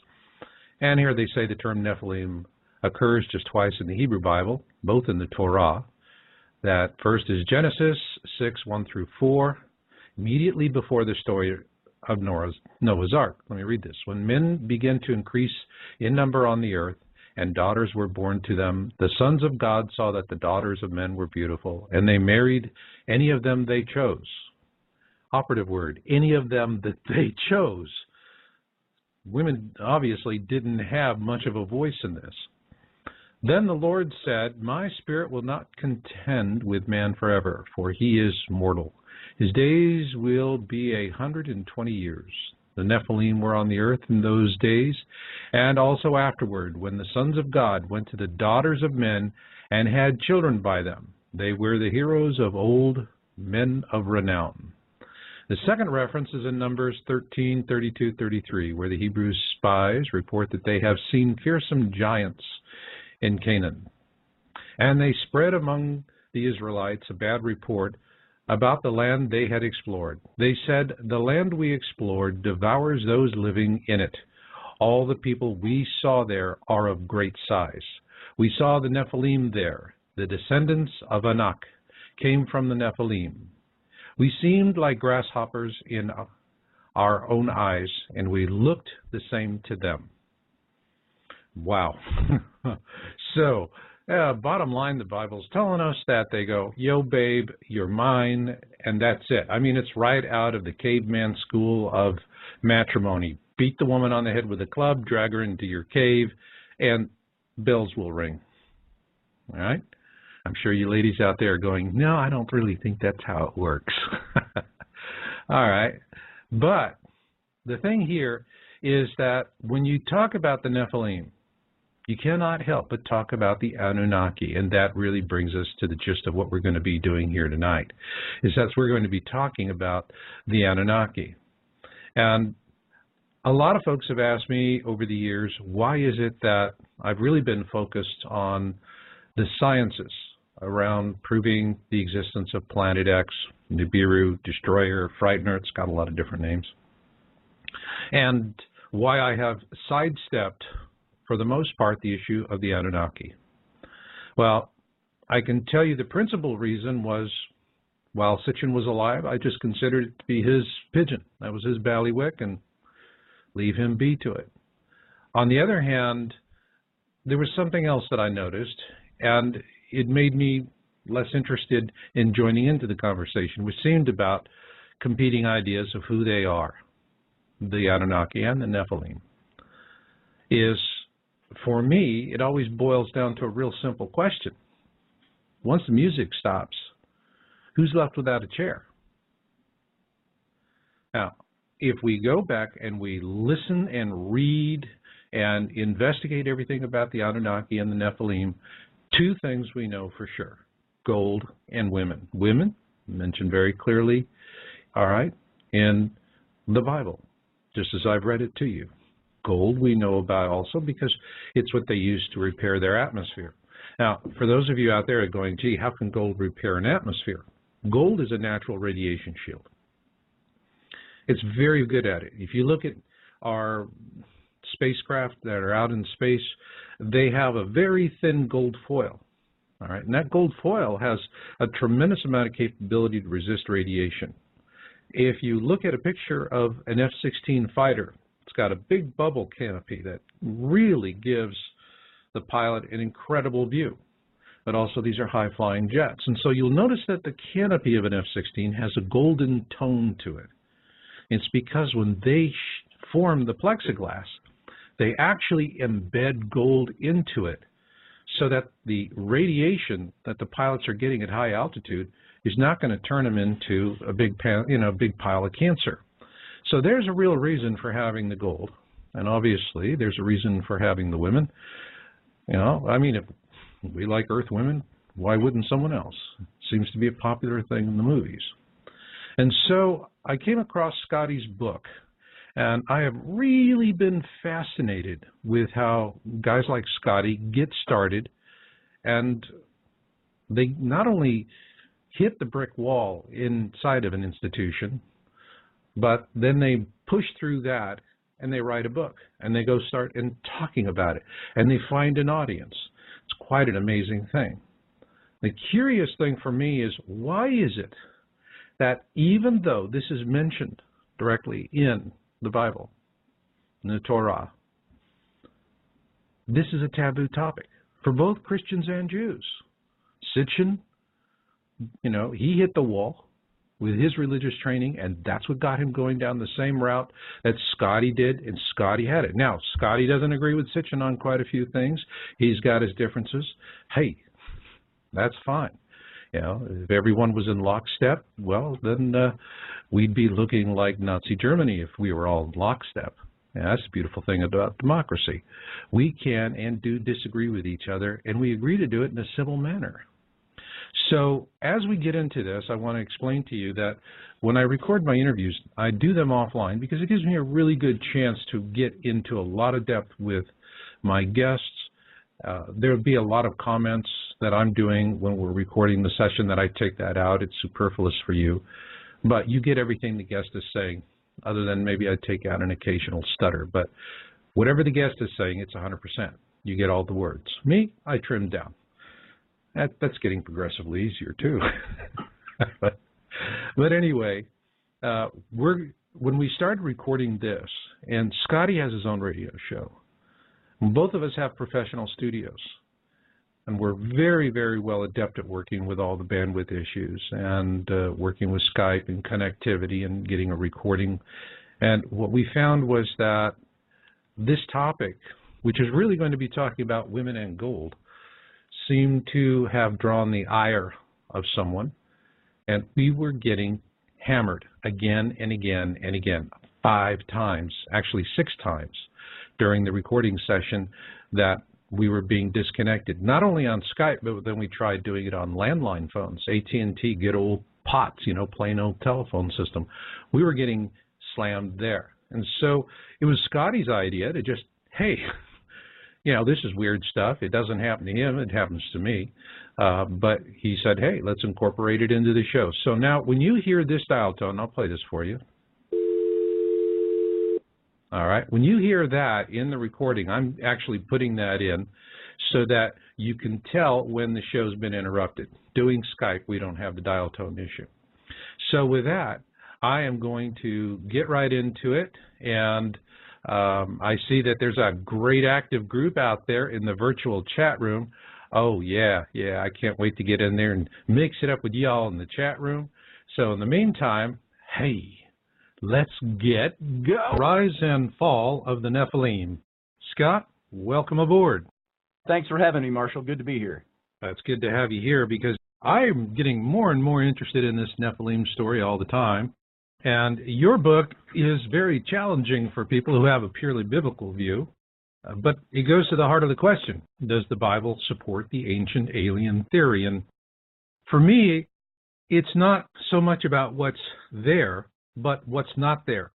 And here they say the term Nephilim occurs just twice in the Hebrew Bible, both in the Torah. That first is Genesis 6, 1 through 4, immediately before the story of Noah's Ark. Let me read this. When men began to increase in number on the earth, and daughters were born to them, the sons of God saw that the daughters of men were beautiful, and they married any of them they chose. Operative word, any of them that they chose. Women obviously didn't have much of a voice in this. Then the Lord said, my spirit will not contend with man forever, for he is mortal. His days will be 120 years. The Nephilim were on the earth in those days, and also afterward, when the sons of God went to the daughters of men and had children by them. They were the heroes of old, men of renown. The second reference is in Numbers 13, 32, 33, where the Hebrew spies report that they have seen fearsome giants in Canaan. And they spread among the Israelites a bad report about the land they had explored. They said, the land we explored devours those living in it. All the people we saw there are of great size. We saw the Nephilim there. The descendants of Anak came from the Nephilim. We seemed like grasshoppers in our own eyes, and we looked the same to them. Wow. So, bottom line, the Bible's telling us that they go, yo, babe, you're mine, and that's it. I mean, it's right out of the caveman school of matrimony. Beat the woman on the head with a club, drag her into your cave, and bells will ring. All right? I'm sure you ladies out there are going, no, I don't really think that's how it works. All right. But the thing here is that when you talk about the Nephilim, you cannot help but talk about the Anunnaki, and that really brings us to the gist of what we're going to be doing here tonight, is that we're going to be talking about the Anunnaki. And a lot of folks have asked me over the years, why is it that I've really been focused on the sciences around proving the existence of Planet X, Nibiru, Destroyer, Frightener, it's got a lot of different names, and why I have sidestepped, for the most part, the issue of the Anunnaki. Well, I can tell you the principal reason was, while Sitchin was alive, I just considered it to be his pigeon. That was his ballywick, and leave him be to it. On the other hand, there was something else that I noticed, and it made me less interested in joining into the conversation, which seemed about competing ideas of who they are, the Anunnaki and the Nephilim. Is, for me, it always boils down to a real simple question. Once the music stops, who's left without a chair? Now, if we go back and we listen and read and investigate everything about the Anunnaki and the Nephilim, two things we know for sure. gold, and women. Women, mentioned very clearly, all right, in the Bible, just as I've read it to you. Gold we know about also because it's what they use to repair their atmosphere. Now, for those of you out there going, gee, how can gold repair an atmosphere? Gold is a natural radiation shield. It's very good at it. If you look at our spacecraft that are out in space, they have a very thin gold foil. All right, and that gold foil has a tremendous amount of capability to resist radiation. If you look at a picture of an F-16 fighter, it's got a big bubble canopy that really gives the pilot an incredible view. But also these are high-flying jets. And so you'll notice that the canopy of an F-16 has a golden tone to it. It's because when they form the plexiglass, they actually embed gold into it so that the radiation that the pilots are getting at high altitude is not going to turn them into a big pile of cancer. So there's a real reason for having the gold, and obviously there's a reason for having the women. You know, I mean, if we like Earth women, why wouldn't someone else? It seems to be a popular thing in the movies. And so I came across Scotty's book, and I have really been fascinated with how guys like Scotty get started, and they not only hit the brick wall inside of an institution, but then they push through that and they write a book and they go start and talking about it and they find an audience. It's quite an amazing thing. The curious thing for me is, why is it that even though this is mentioned directly in the Bible, in the Torah, this is a taboo topic for both Christians and Jews? Sitchin, you know, he hit the wall with his religious training, and that's what got him going down the same route that Scotty did, and Scotty had it. Now, Scotty doesn't agree with Sitchin on quite a few things. He's got his differences. Hey, that's fine. You know, if everyone was in lockstep, well, then we'd be looking like Nazi Germany if we were all in lockstep. And that's the beautiful thing about democracy. We can and do disagree with each other, and we agree to do it in a civil manner. So as we get into this, I want to explain to you that when I record my interviews, I do them offline because it gives me a really good chance to get into a lot of depth with my guests. There'll be a lot of comments that I'm doing when we're recording the session that I take that out. It's superfluous for you. But you get everything the guest is saying, other than maybe I take out an occasional stutter. But whatever the guest is saying, it's 100%. You get all the words. Me, I trim down. That's getting progressively easier, too. But anyway, when we started recording this, and Scotty has his own radio show, both of us have professional studios, and we're very, very well adept at working with all the bandwidth issues and working with Skype and connectivity and getting a recording. And what we found was that this topic, which is really going to be talking about women and gold, seemed to have drawn the ire of someone, and we were getting hammered again and again and again, 5 times, actually 6 times during the recording session, that we were being disconnected, not only on Skype, but then we tried doing it on landline phones, AT&T, good old POTS, you know, plain old telephone system. We were getting slammed there. And so it was Scotty's idea to just, hey, you know, this is weird stuff. It doesn't happen to him. It happens to me. But he said, hey, let's incorporate it into the show. So now when you hear this dial tone, I'll play this for you. All right. When you hear that in the recording, I'm actually putting that in so that you can tell when the show's been interrupted. Doing Skype, we don't have the dial tone issue. So with that, I am going to get right into it, and I see that there's a great active group out there in the virtual chat room. Oh, yeah, I can't wait to get in there and mix it up with y'all in the chat room. So in the meantime, hey, let's get go. Rise and fall of the Nephilim. Scott, welcome aboard. Thanks for having me, Marshall. Good to be here. It's good to have you here because I'm getting more and more interested in this Nephilim story all the time. And your book is very challenging for people who have a purely biblical view, but it goes to the heart of the question. Does the Bible support the ancient alien theory? And For me, it's not so much about what's there, but what's not there.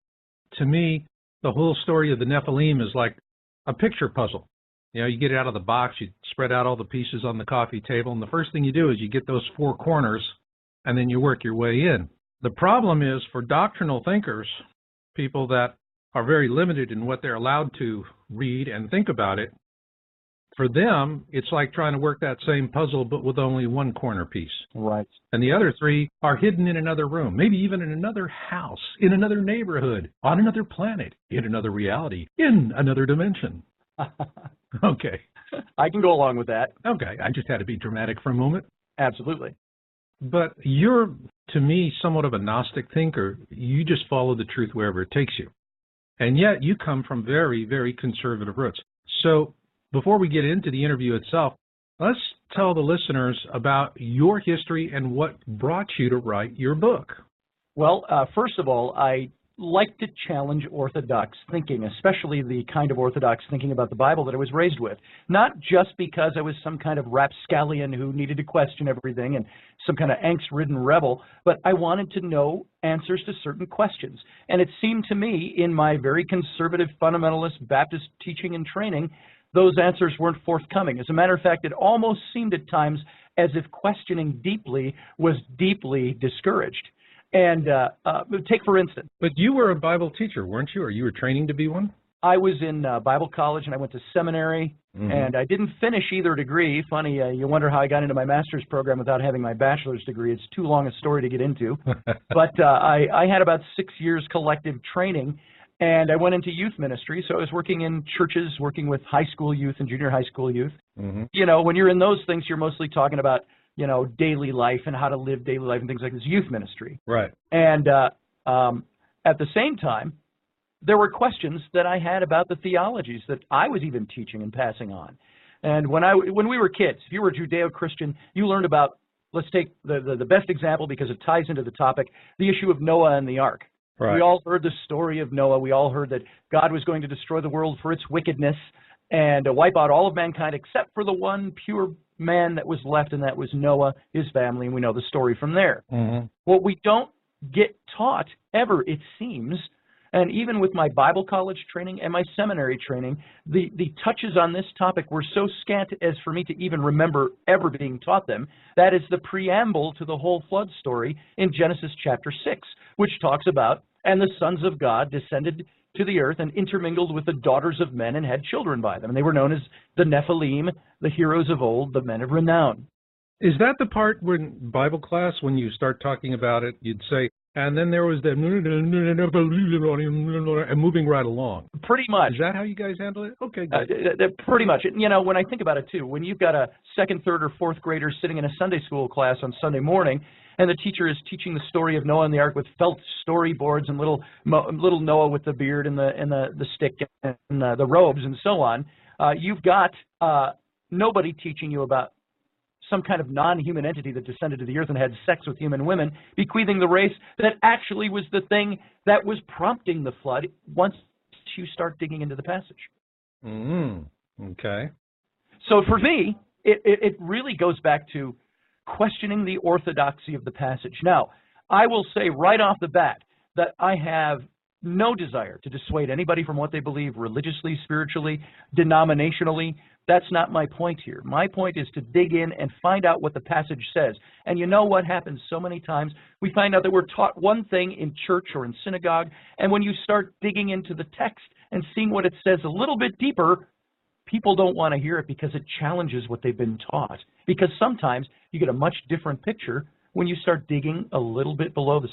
To me, the whole story of the Nephilim is like a picture puzzle. You know, you get it out of the box, you spread out all the pieces on the coffee table, and the first thing you do is you get those four corners, and then you work your way in. The problem is for doctrinal thinkers, people that are very limited in what they're allowed to read and think about it, for them, it's like trying to work that same puzzle, but with only one corner piece. Right. And the other three are hidden in another room, maybe even in another house, in another neighborhood, on another planet, in another reality, in another dimension. Okay. I can go along with that. Okay. I just had to be dramatic for a moment. Absolutely. But you're, to me, somewhat of a Gnostic thinker. You just follow the truth wherever it takes you. And yet you come from very, very conservative roots. So before we get into the interview itself, let's tell the listeners about your history and what brought you to write your book. Well, first of all, I like to challenge orthodox thinking, especially the kind of orthodox thinking about the Bible that I was raised with. Not just because I was some kind of rapscallion who needed to question everything and some kind of angst-ridden rebel, but I wanted to know answers to certain questions. And it seemed to me, in my very conservative fundamentalist Baptist teaching and training, those answers weren't forthcoming. As a matter of fact, it almost seemed at times as if questioning deeply was deeply discouraged. And take, for instance. But you were a Bible teacher, weren't you? Or you were training to be one? I was in Bible college, and I went to seminary, and I didn't finish either degree. Funny, you wonder how I got into my master's program without having my bachelor's degree. It's too long a story to get into. But I had about 6 years collective training, and I went into youth ministry. So I was working in churches, working with high school youth and junior high school youth. You know, when you're in those things, you're mostly talking about, you know, daily life and how to live daily life and things like this, youth ministry. Right. And at the same time, there were questions that I had about the theologies that I was even teaching and passing on. And when we were kids, if you were Judeo-Christian, you learned about, let's take the best example because it ties into the topic, the issue of Noah and the ark. Right. We all heard the story of Noah. We all heard that God was going to destroy the world for its wickedness and wipe out all of mankind except for the one pure man that was left, and that was Noah, his family, and we know the story from there. What we don't get taught ever, it seems, and even with my Bible college training and my seminary training, the touches on this topic were so scant as for me to even remember ever being taught them. That is the preamble to the whole flood story in Genesis chapter 6, which talks about, and the sons of God descended to the earth and intermingled with the daughters of men and had children by them. And they were known as the Nephilim, the heroes of old, the men of renown. Is that the part when Bible class, when you start talking about it, you'd say, and then there was the and moving right along? Pretty much. Is that how you guys handle it? Okay, good. Pretty much. You know, when I think about it, too, when you've got a second, third, or fourth grader sitting in a Sunday school class on Sunday morning, and the teacher is teaching the story of Noah and the ark with felt storyboards and little Noah with the beard and the stick and the robes and so on, you've got nobody teaching you about some kind of non-human entity that descended to the earth and had sex with human women, bequeathing the race that actually was the thing that was prompting the flood once you start digging into the passage. Okay. So for me, it really goes back to questioning the orthodoxy of the passage. Now, I will say right off the bat that I have no desire to dissuade anybody from what they believe religiously, spiritually, denominationally. That's not my point here. My point is to dig in and find out what the passage says. And you know what happens so many times? We find out that we're taught one thing in church or in synagogue, and when you start digging into the text and seeing what it says a little bit deeper, people don't want to hear it because it challenges what they've been taught. Because sometimes you get a much different picture when you start digging a little bit below the